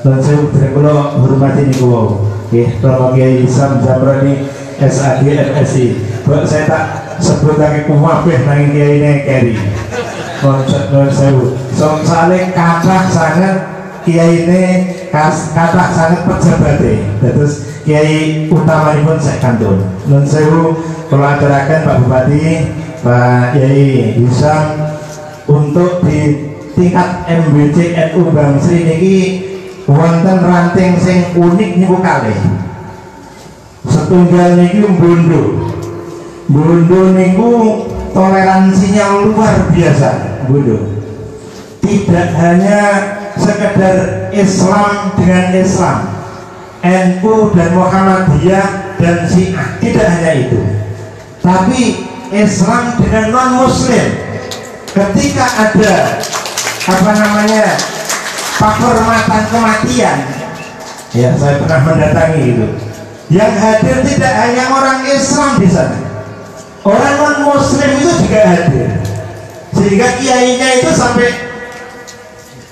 dan saya kula hormati niku wau nggih Pak Yai Hizam Jamrani SAD FSI. Kok saya tak sebut lagi kuwabeh nang kiyaine keri. Konsep sewu. Soale kathah sangat kiyaine kathah sangat pejabate. Terus kiai utamanipun saya kantun. Nun sewu kula aturaken Pak Bupati, Pak Yai Hizam untuk di tingkat MBC NU Bangsri niki wonten ranting sing unik niku kalih. Setunggal niki Bondo niku toleransinya luar biasa. Bondo tidak hanya sekedar Islam dengan Islam, NU dan Muhammadiyah dan Syiah, tidak hanya itu, tapi Islam dengan non Muslim. Ketika ada penghormatan kematian, ya saya pernah mendatangi itu, yang hadir tidak hanya orang Islam di sana, orang non Muslim itu juga hadir, sehingga kiainya itu sampai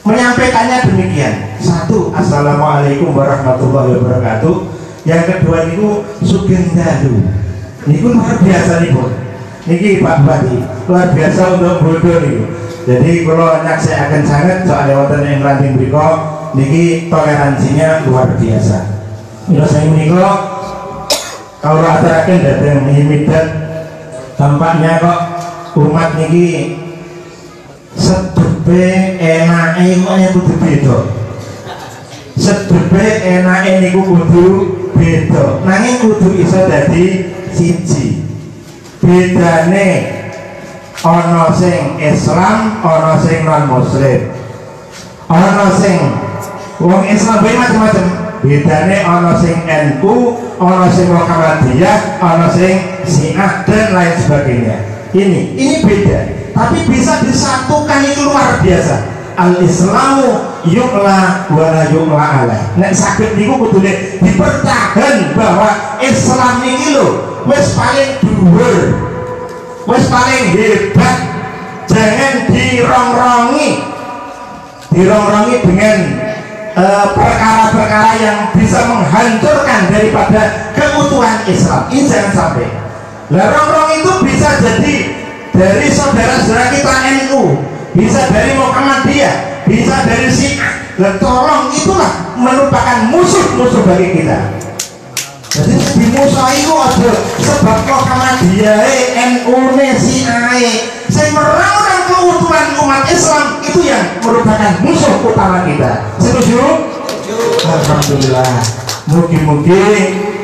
menyampaikannya demikian. Satu, assalamualaikum warahmatullahi wabarakatuh. Yang kedua niku sugeng dalu. Niku luar biasa niku. Niki Pak Bupati luar biasa untuk bodoh niku. Jadi kalau nyaksiaken sangat soalnya wonten ing ranting mriku niki toleransinya luar biasa. Mila saya menika kalau aturaken dhateng himidat, tampaknya kok umat niki sedepe enake kok kudu beda. Sedepe enake niku kudu beda. Nanging kudu iso dadi siji. Bedane ana sing Islam, ana sing non Muslim. Ana sing wong Islam bae macam-macam. Bedane ana sing NU, ana sing Muhammadiyah, ana sing Syiah dan lain sebagainya. Ini beda, tapi bisa disatukan itu luar biasa. Al-Islamu yu'la wala yu'la alaih. Nek saged niku kudune dipertahan bahwa Islam niki lho wis paling dhuwur, wis paling hebat. Jangan dirongrongi dengan perkara-perkara yang bisa menghancurkan daripada keutuhan Islam. Ini jangan sampai. Lah rongrong itu bisa jadi dari saudara-saudara kita NU, bisa dari Muhammadiyah, bisa dari Syiah. Lah tolong, itulah merupakan musuh-musuh bagi kita. Jadi dimusuhi itu aja sebab Muhammadiyah, NU, Syiah, saya merang keutuhan umat Islam itu yang merupakan musuh utama kita. Setuju? Alhamdulillah. Mugi-mugi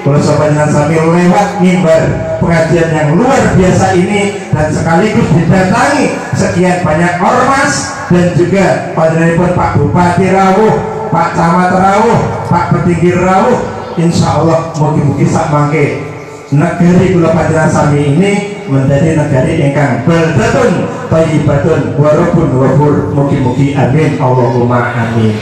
kalau sobatnya sambil lewat mimbar pengajian yang luar biasa ini dan sekaligus didatangi sekian banyak ormas dan juga panjenenganipun Pak Bupati Rawuh, Pak Camat Rawuh, Pak Petinggi Rawuh, insya Allah mugi-mugi sak mangke negeri kula panjenengan sami ini menjadi negari ingkang baldatun thayyibatun wa rabbun ghafur. Mugi-mugi amin Allahumma amin.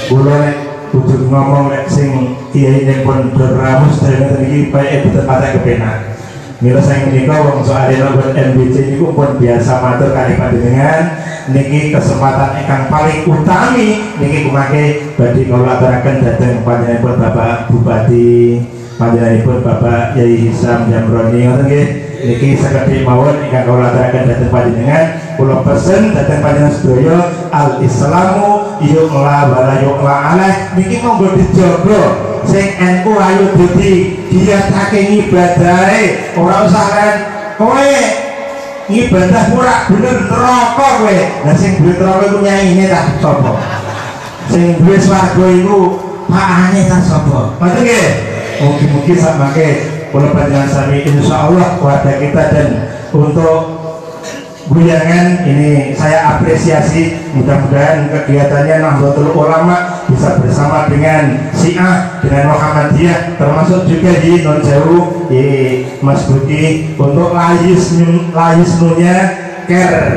Kula nek kudu ngomong lek sing kiai ning pun Ramus dereng iki bae boten patek kepenak. Mila saya menika wong soalena buat MBC niku pun biasa matur kali panjenengan niki kesempatan ingkang paling utami niki kumake badhe kula aturaken dhateng panjenenganipun Bapak Bupati, panjenenganipun Bapak Yai Hisam Jamroni ngoten nggih. Niki sekedhik mawon ingkang kula aturaken dhateng panjenengan, kula pesen dhateng panjenengan sedaya al-islamu yu'la wala yu'la alaih. Niki monggo dijaga sing NU ayo dadi giatake ngibadahe, ora usah kan kowe ngibadah ora bener neraka kowe. Lah sing duwe neraka iku nyaine ta sapa? Sing duwe swarga iku pakane ta sapa? Ngoten nggih. Mugi-mugi sak mangke kula panjenengan sami insyaallah keluarga kita dan untuk guyangan ini saya apresiasi. Mudah-mudahan kegiatannya Nahdlatul Ulama bisa bersama dengan Syiah, dengan Muhammadiyah, termasuk juga di Non Jauh di Mas Budi untuk layisnunya care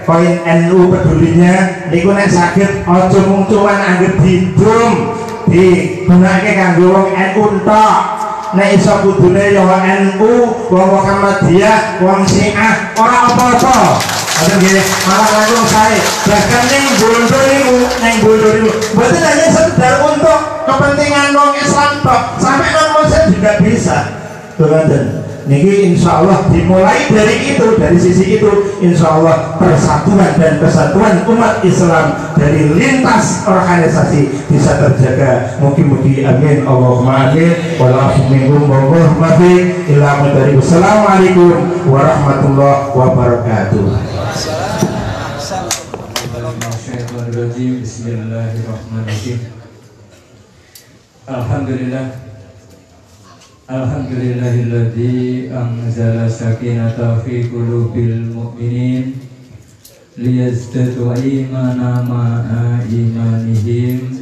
koin NU pedulinya niku nek saged aja mung cuman anggere didum digunakake kanggo wong NU tok. Nek iso kudune ya wong NU, wong Muhammadiyah, wong Syiah, ora apa-apa. Ngoten nggih, malah langsung sae. Bahkan ning bondo niku, mboten hanya sekedar untuk kepentingan wong Islam tok, sampai non muslim juga bisa. Ngoten. Niki insya Allah dimulai dari itu, dari sisi itu insya Allah persatuan dan kesatuan umat Islam dari lintas organisasi bisa terjaga. Mugi-mugi amin Allahumma amin. Wassalamualaikum warahmatullahi wabarakatuh.
Bismillahirrahmanirrahim. Alhamdulillah. Alhamdulillahilladzi anzala sakinata fi qulubil mu'minin liyazdadu imana ma'a imanihim.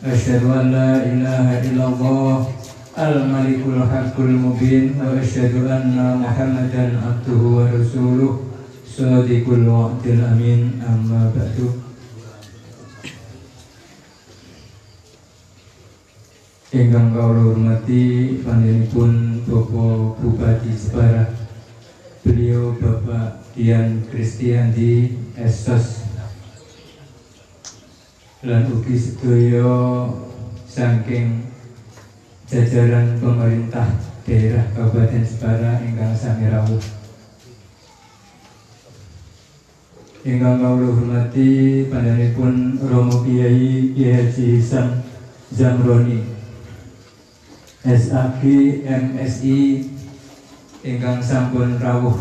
Asyhadu an la ilaha illallah al-malikul haqqul mubin wa asyhadu anna Muhammadan abduhu wa rasuluh shadiqul wa'dil amin. Amma ba'du. Ingkang kawula hormati panjenenganipun Bapak Bupati Jepara, beliau Bapak Dian Kristiandi Estos lan ugi sedaya saking jajaran pemerintah daerah Kabupaten Jepara ingkang sami rawuh. Ingkang kawula hormati panjenenganipun Romo Kiai Haji Hisam Jamroni SAG MSI ingkang sampun rawuh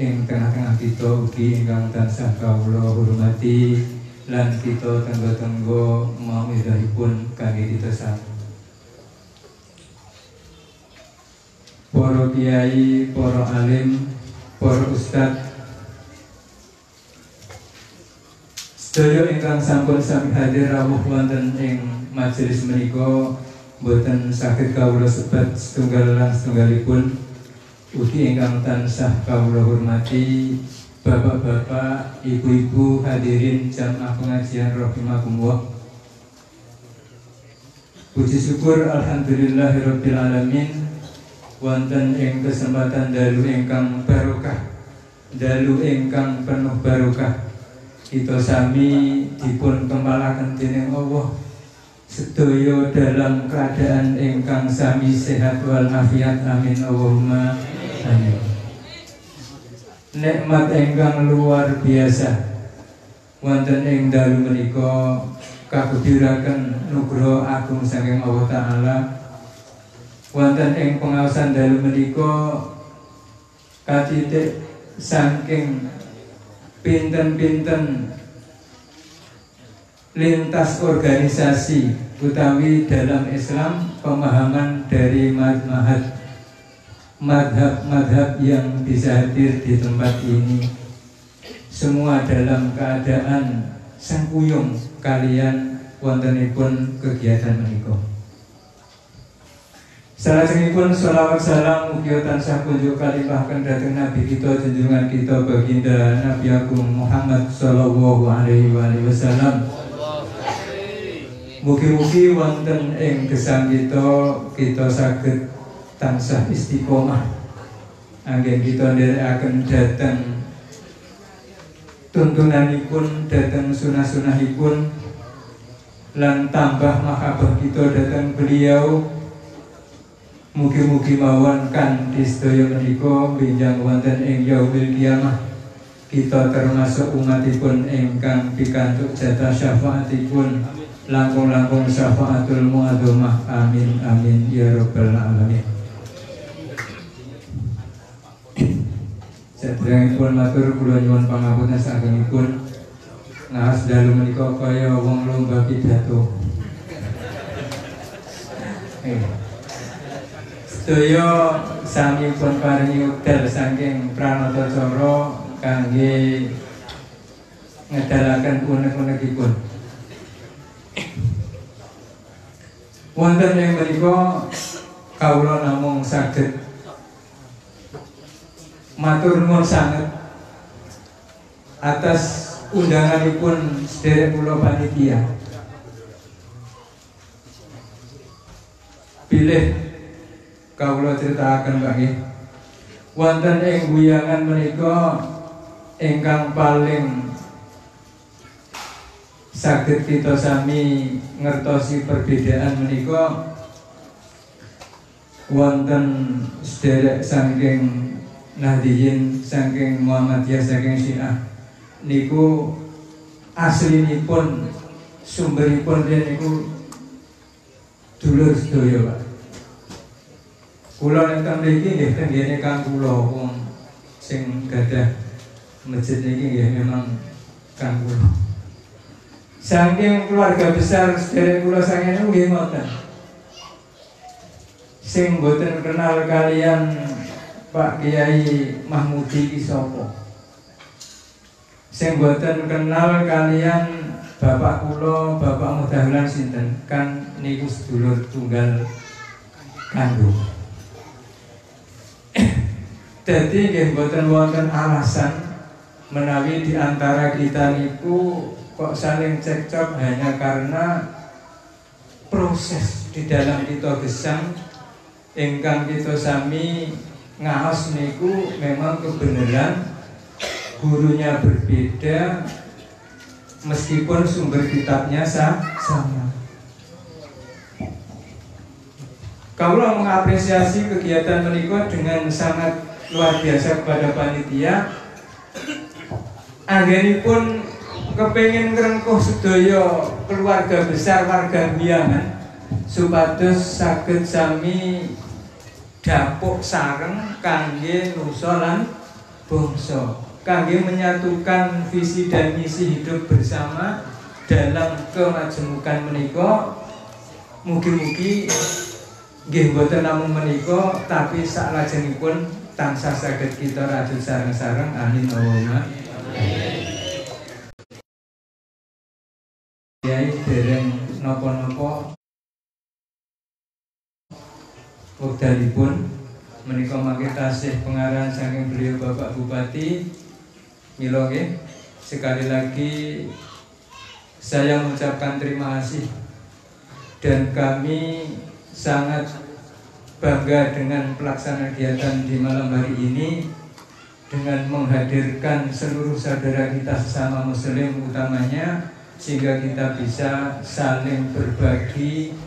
ing tengah-tengah kita, ugi ingkang tansah kawula hormati lan kita tenggo-tenggo mawidahipun kangge kita sami. Para kiai, para alim, para ustad, sedaya ingkang sampun sami hadir rawuh wonten ing majelis menika, boten saged kawula sebat setunggal lan setunggalipun. Ugi ingkang tansah kawula hormati bapak-bapak, ibu-ibu hadirin jamaah pengajian rahimakumullah. Puji syukur alhamdulillahirabbil alamin wonten ing kesempatan dalu ingkang barokah, dalu ingkang penuh barokah. Kita sami dipun kempalaken dening Allah sedaya dalam keadaan ingkang sami sehat wal afiat, amin Allahumma amin. Nikmat ingkang luar biasa wonten ing dalu menika kabudiraken nugroho agung saking Allah Ta'ala. Wonten ing pengaosan dalu menika katitik saking pinten-pinten lintas organisasi utawi dalam Islam pemahaman dari madhab yang bisa hadir di tempat ini, semua dalam keadaan sangkuyung kalian wontenipun kegiatan menika. Salajengipun sholawat salam mugi tansah kunjuk kalimpahaken dhateng Nabi kita junjungan kita baginda Nabi Agung Muhammad sallallahu alaihi wasallam. Mugi-mugi wonten ing gesang kita saged tansah istiqomah anggen kita nderekaken dhateng tuntunanipun, dhateng sunah-sunahipun, lan tambah mahabbah kita dhateng beliau. Mugi-mugi mawon kanthi sedaya menika benjang wonten ing yaumil kiamah kita termasuk umatipun ingkang pikantuk jatah syafaatipun langkung-langkung syafaatul mu'adzamah, amin amin ya rabbal alamin. Saderengipun matur kula nyuwun pangapunten sagengipun ngahas dalu menika kaya wong lomba pidato. Sedaya sami pun paringi wekdal saking pranata cara kangge ngedalaken unek-unekipun. Wonten ing menika kawula namung saged matur nuwun sanget atas undanganipun sederek kula panitia. Pilih kawula critakaken nggih wonten ing guyangan menika ingkang paling saged kita sami ngertosi perbedaan menika wonten sederek saking Nahdiyin saking Muhammadiyah saking Syiah niku aslinipun sumberipun niku dulur sedaya Pak. Kula nenten mriki nggih tenggene kang kula wong sing gadah masjid niki nggih memang kang kula. Saking keluarga besar sederek kula sangen nggih ngoten. Sing mboten kenal kalian Pak Kiai Mahmudi ki sapa? Sing mboten kenal kalian bapak kula, Bapak Mudahlan sinten? Kan niku sedulur tunggal kandung. Jadi nggih mboten wonten alasan menawi di antara kita niku kok saling cekcok hanya karena proses di dalam kita gesang ingkang kita sami ngaos niku memang kebenaran gurunya berbeda meskipun sumber kitabnya sama. Kawula mengapresiasi kegiatan menika dengan sangat luar biasa kepada panitia. Anggenipun kepengin ngrengkuh sedaya keluarga besar warga Biyangan supados saged sami dapuk sareng kangge nusa lan bangsa, kangge menyatukan visi dan misi hidup bersama dalam kemajemukan menika. Mugi-mugi nggih boten namung menika tapi saklajengipun tansah saged kita rajut sareng-sareng, amin Allahumma amin. Yai dereng napa-napa wekdalipun menika mangke tasih pengarahan saking beliau Bapak Bupati Milo nggih. Sekali lagi saya mengucapkan terima kasih, dan kami sangat bangga dengan pelaksanaan kegiatan di malam hari ini dengan menghadirkan seluruh saudara kita sesama muslim utamanya, sehingga kita bisa saling berbagi,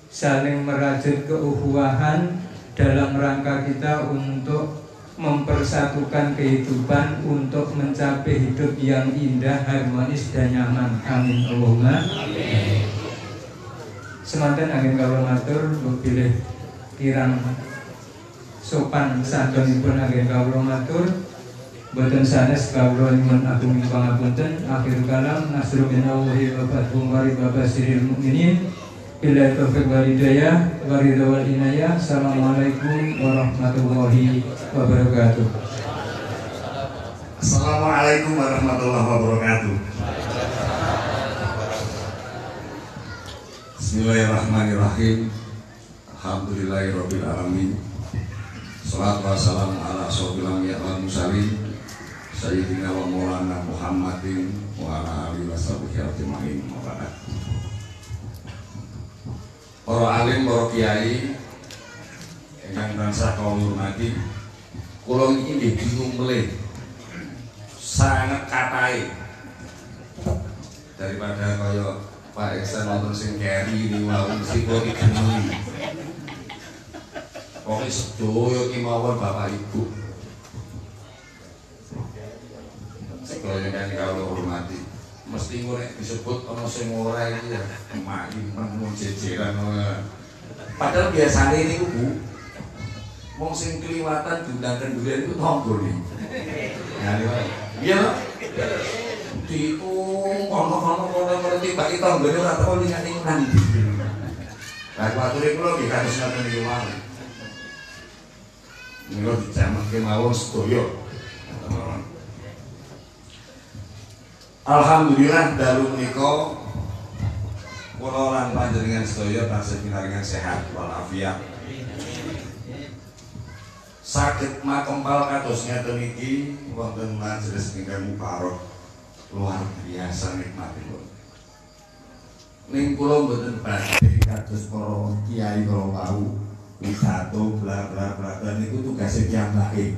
saling merajut keukhuwahan dalam rangka kita untuk mempersatukan kehidupan untuk mencapai hidup yang indah, harmonis dan nyaman. Amin Allahumma. Semanten angin kawula matur bilih kirang sopan santunipun angin kawula matur. Boten sanes kawula nyuwun agung pangapunten. Akhir kalam nasru minallahi wa fadhum wa basyiril mukminin. Bila taufik wal hidayah wa ridha wal inayah. Assalamualaikum warahmatullahi wabarakatuh.
Assalamualaikum warahmatullahi wabarakatuh. Bismillahirrahmanirrahim. Alhamdulillahirabbil alamin. Shalatu wassalamu ala asyrofil anbiya'i wal mursalin sayyidina wa maulana Muhammadin wa ala alihi washabihi ajmain. Para alim, para kiai ingkang tansah kawula hormati, kula niki nggih bingung melih sangat kathahé daripada kaya Pak Iksan wonten sing keri niku mesti kula digeneni. Pokoke sedaya ki mawon Bapak Ibu sedaya ingkang kawula hormati, mesti nek disebut ana sing ora iki ya makin menung jejeran. Padahal biasane niku Bu, wong sing kliwatan diundangkan durian itu tanggane. Nah, iya. Diitung kono-kono tibake tanggane ora teko lingane nanti. Lah kuwature kula nggih kados ngoten niku mawon. Mila dijamakake mawon sedaya. Alhamdulillah dalu menika kula lan panjenengan sedaya tansah pinaringan sehat walafiat. Saged makempal kados ngeten iki wonten majelis ingkang mubarok luar biasa nikmatipun. Ning kula mboten badhe kados para kiai kala wau pidato bla bla bla niku tugase piyambake.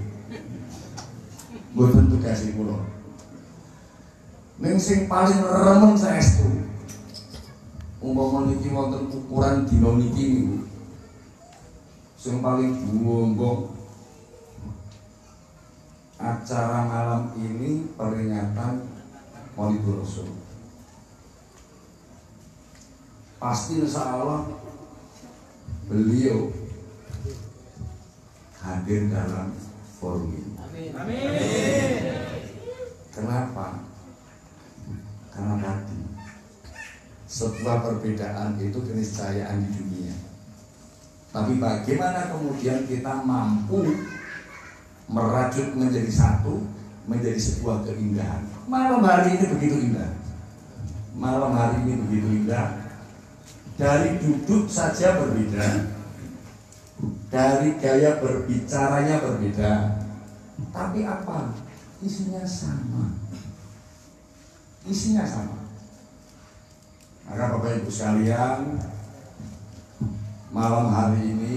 Mboten tugase kula. Ning sing paling remen saestu umpama niki wonten ukuran dina niki niku sing paling bumbung acara malam ini peringatan Maulidul Rasul. Pasti insya Allah beliau hadir dalam forum ini. Amin. Kenapa? Karena tadi sebuah perbedaan itu keniscayaan di dunia. Tapi bagaimana kemudian kita mampu merajut menjadi satu, menjadi sebuah keindahan. Malam hari ini begitu indah. Malam hari ini begitu indah. Dari duduk saja berbeda, dari gaya berbicaranya berbeda, tapi apa? Isinya sama. Isinya sama. Maka Bapak Ibu sekalian, malam hari ini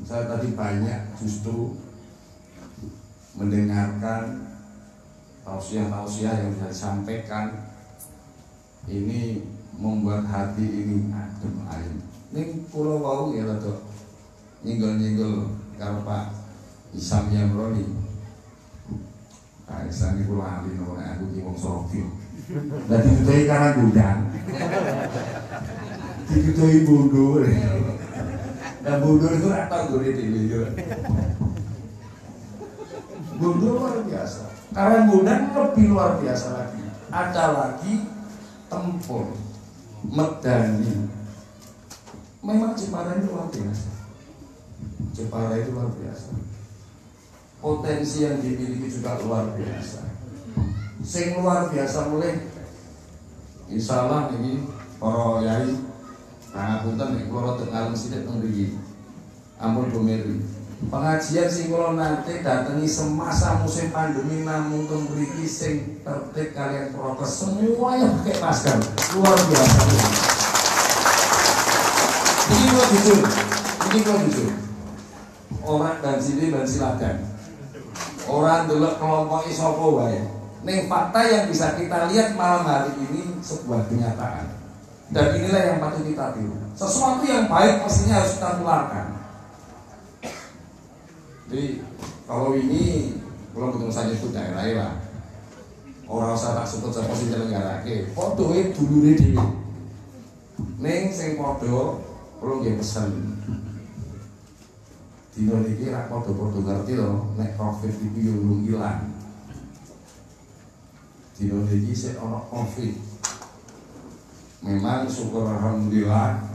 saya tadi banyak justru mendengarkan tausiah-tausiah yang saya sampaikan. Ini membuat hati ini adem ayem. Ini pulau wau ya rada nyenggol-nyenggol karo Pak Isam Yamroni. Pak Isam iki kula ahli nopo nek aku ki wong Sorokio. Lah ditutuhi karang gudang. Ditutuhi bundur. Nah bundur itu rata gurih dhewe yo. Bundur luar biasa. Karang gudang lebih luar biasa lagi. Ada lagi tempur, medani. Memang Jepara itu luar biasa. Jepara itu luar biasa. Potensi yang dimiliki juga luar biasa. Sing luar biasa mulai insyaallah ini para yai pangapunten nek kula teng ngalem sithik teng mriki. Ampun Bu Meri. pengajian sing kula nate datangi semasa musim pandemi namung teng mriki sing tertib kalian prokes semuanya pakai masker. Luar biasa. Ini kok jujur. Orang dan sini dan silakan. Orang delok kelompok sapa wae. Ning fakta yang bisa kita lihat malam hari ini sebuah kenyataan. Dan inilah yang patut kita tiru. Sesuatu yang baik pastinya harus kita tularkan. Jadi kalau ini kalau ketemu saja itu daerah lah. Orang usah tak sebut sapa sing nyelenggarake. Fotoe dulure dhewe. Ning sing padha perlu nggih pesen. Dino niki ra padha-padha ngerti lho nek Covid iki yo urung ilang. Dino niki sik ana Covid. Memang syukur alhamdulillah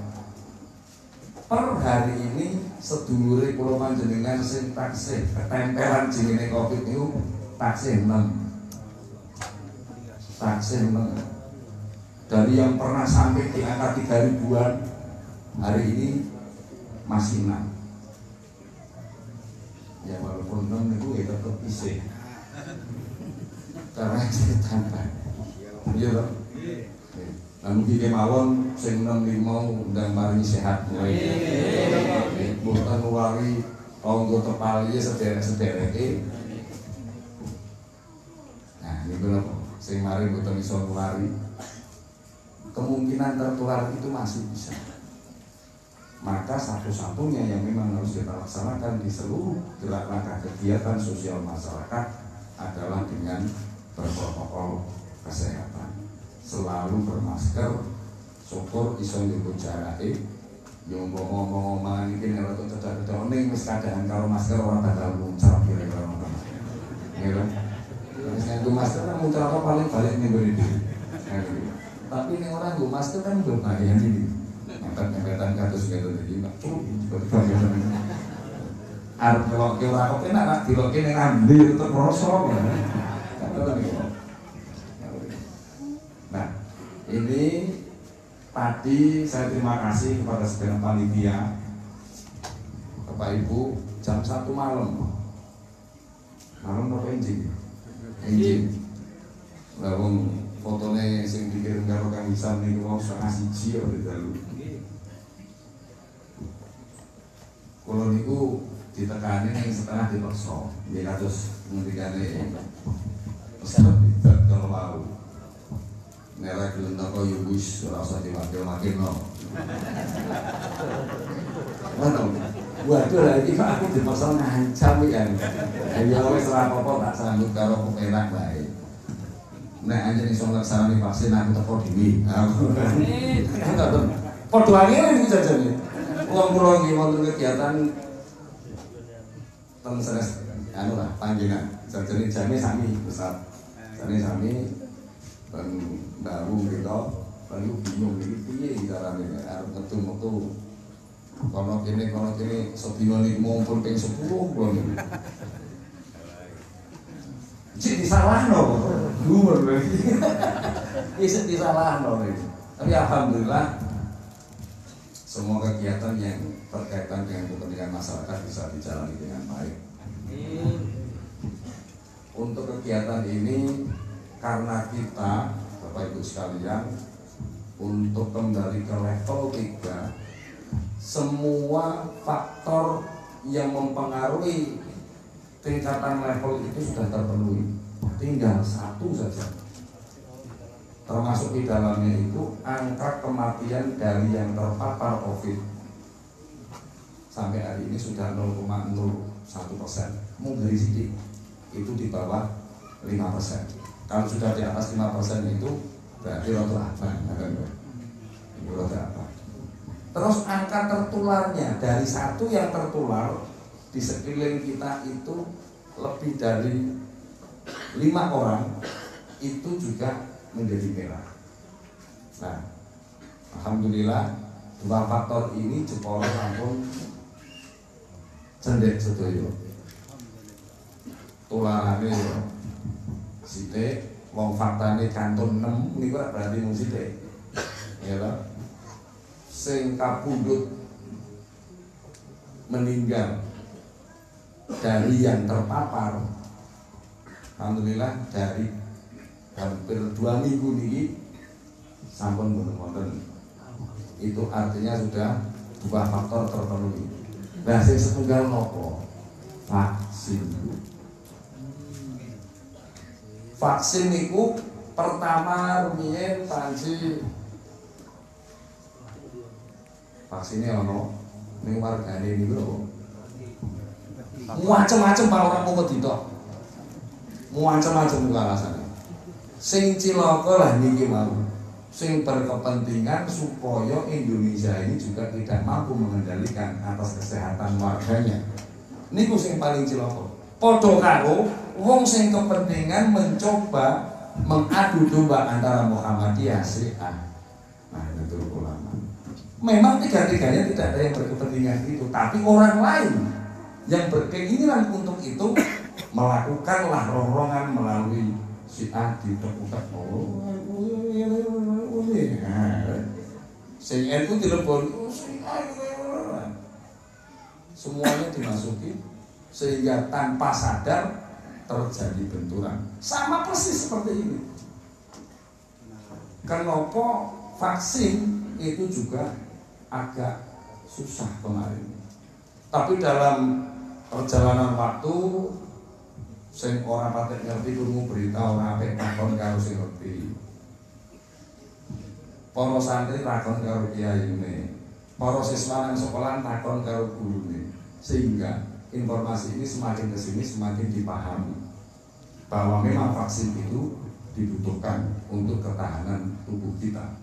per hari ini sedulure kula panjenengan sing taksih ketempelan jenenge Covid niku taksih 6. Taksih 6. Dari yang pernah sampai di angka 3.000-an hari ini masih 6. Ya walaupun 6 itu ya tetap isih. Karena ditambah. Iya toh? Lan mugi kemawon sing 65 ndang maringi sehat kowe. Mboten wari tangga tepali sederek-sedereke. Nah, niku lho sing mari mboten iso nuwari. Kemungkinan tertular itu masih bisa. Maka satu-satunya yang memang harus kita laksanakan di seluruh gerak langkah kegiatan sosial masyarakat adalah dengan berprotokol kesehatan. Selalu bermasker, syukur iso njaga jarake. Yo ngomong-ngomong iki nek rada cedak-cedak ning wis kadang karo masker ora bakal muncul kira-kira ngono. Nggih. Wis nganggo masker kan muncul apa paling balik ning ngene iki. Tapi ning ora nggo masker kan berbahaya iki. Ngepet-ngepetan kados ngene iki, Pak. Arep kok ora kok enak diloke ning ambe tetep rasa. Nah, ini tadi saya terima kasih kepada segenap panitia, Bapak Ibu, jam 1 malam. Malam apa enjing? Enjing. Lalu fotonya sing dikirim karo Kang Isan niku wong 1,5 ora dalu. Kalau niku ditekani ning setengah dipaksa. Nggih kados ngendikane Ustaz Bidat kalau mau. Nek gelem teko yo wis ora usah diwakil-wakilno. Ono. Waduh lah iki aku dipaksa ngancam iki. Ya wis ora apa-apa tak sambut karo pemerintah bae. Nek anjen iso nglaksanani vaksin aku teko dhewe. Ngoten. Padha angel iki jajane. Wong kula nggih wonten kegiatan teng senes anu lah panggilan. Jajane jane sami Ustaz. Jane sami ben baru kita perlu bingung iki piye carane arep metu-metu kono kene sedina niku ngumpul ping 10 kula niku. Cek disalahno. Dhuwur lho iki. Wis disalahno iki. Tapi alhamdulillah semua kegiatan yang berkaitan dengan kepentingan masyarakat bisa dijalani dengan baik. Untuk kegiatan ini karena kita Bapak Ibu sekalian untuk kembali ke level 3 semua faktor yang mempengaruhi tingkatan level itu sudah terpenuhi, tinggal satu saja, termasuk di dalamnya itu angka kematian dari yang terpapar COVID sampai hari ini sudah 0,01%, mungkin sedikit itu di bawah 5%. Kalau sudah di atas 5% itu berarti roda abang, roda abang. Terus angka tertularnya dari satu yang tertular di sekeliling kita itu lebih dari 5 orang itu juga menjadi merah. Nah, alhamdulillah 2 faktor ini jempol ampun cendek sedoyo. Tularane sithik wong faktane kantun 6 niku berarti mung sithik. Ya toh. Sing kapundhut meninggal dari yang terpapar, alhamdulillah dari hampir 2 minggu ini sampun wonten. Itu artinya sudah 2 faktor terpenuhi. Nah, sing setunggal nopo? Vaksin. Vaksin itu pertama rumiyin panci vaksinnya ono ning wargane niku lho. Macam-macam Pak orang mau ditok. Macam-macam alasane. Sing cilaka lah niki mau. Sing berkepentingan supaya Indonesia ini juga tidak mampu mengendalikan atas kesehatan warganya. Niku sing paling cilaka. Padha karo wong sing kepentingan mencoba mengadu domba antara Muhammadiyah Syiah. Nah, itu ulama. Memang tiga-tiganya tidak ada yang berkepentingan itu, tapi orang lain yang berkeinginan untuk itu melakukanlah ronrongan melalui Syiah di dekat Syiah itu telepon semuanya dimasuki sehingga tanpa sadar terjadi benturan. Sama persis seperti ini. Kenapa vaksin itu juga agak susah kemarin. Tapi dalam perjalanan waktu sing ora patek ngerti krungu berita ora apik takon karo sing ngerti. Para santri takon karo kiyaine. Para siswa nang sekolah takon karo gurune. Sehingga informasi ini semakin kesini semakin dipahami bahwa memang vaksin itu dibutuhkan untuk ketahanan tubuh kita,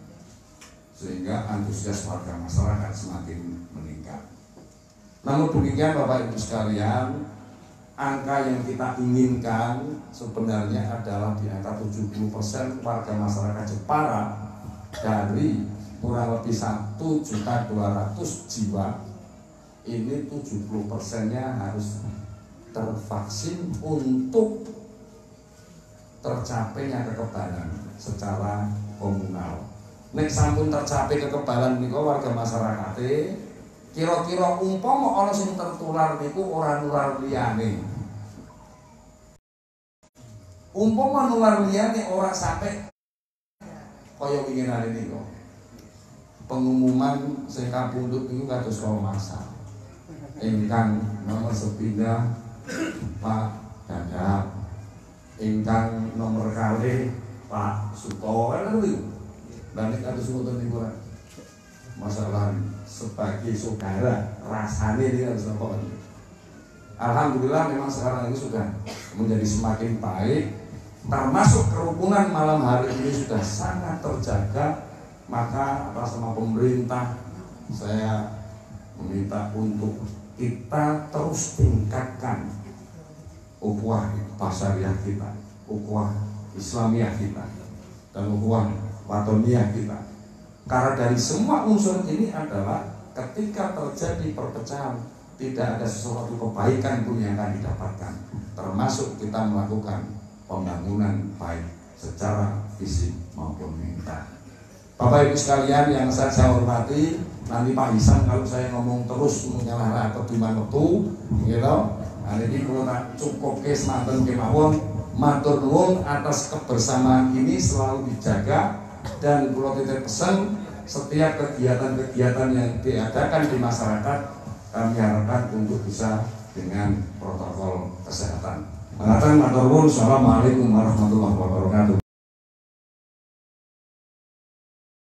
sehingga antusias warga masyarakat semakin meningkat. Namun demikian Bapak Ibu sekalian, angka yang kita inginkan sebenarnya adalah di angka 70% warga masyarakat Jepara dari kurang lebih 1.200.000 jiwa. Ini 70%-nya harus tervaksin untuk tercapainya kekebalan secara komunal. Nek sampun tercapai kekebalan niku warga masyarakat kira-kira umpama ana sing tertular niku ora nular liyane. Umpama nular liyane ora sampai kaya winginane niku. Pengumuman sing kapundhut niku kados karo masa. Ingkang nomor sepindah Pak Dadap, ingkang nomor kali Pak Suto, kan itu. Dan ini kados ngoten niku masalah sebagai saudara rasanya ini harus apa? Alhamdulillah memang sekarang ini sudah menjadi semakin baik, termasuk kerukunan malam hari ini sudah sangat terjaga. Maka atas nama pemerintah saya meminta untuk kita terus tingkatkan ukhuwah basariyah kita, ukhuwah Islamiyah kita, dan ukhuwah watoniyah kita. Karena dari semua unsur ini adalah ketika terjadi perpecahan tidak ada sesuatu kebaikan pun yang akan didapatkan, termasuk kita melakukan pembangunan baik secara fisik maupun mental. Bapak Ibu sekalian yang saya hormati, nanti Pak Hisam kalau saya ngomong terus menyalah keduman waktu, gitu. Nah ini kalau tak cukup ke semanten kemawon, matur nuwun atas kebersamaan ini selalu dijaga, dan kalau titip pesan setiap kegiatan-kegiatan yang diadakan di masyarakat kami harapkan untuk bisa dengan protokol kesehatan. Mengatakan matur nuwun, assalamualaikum warahmatullahi wabarakatuh.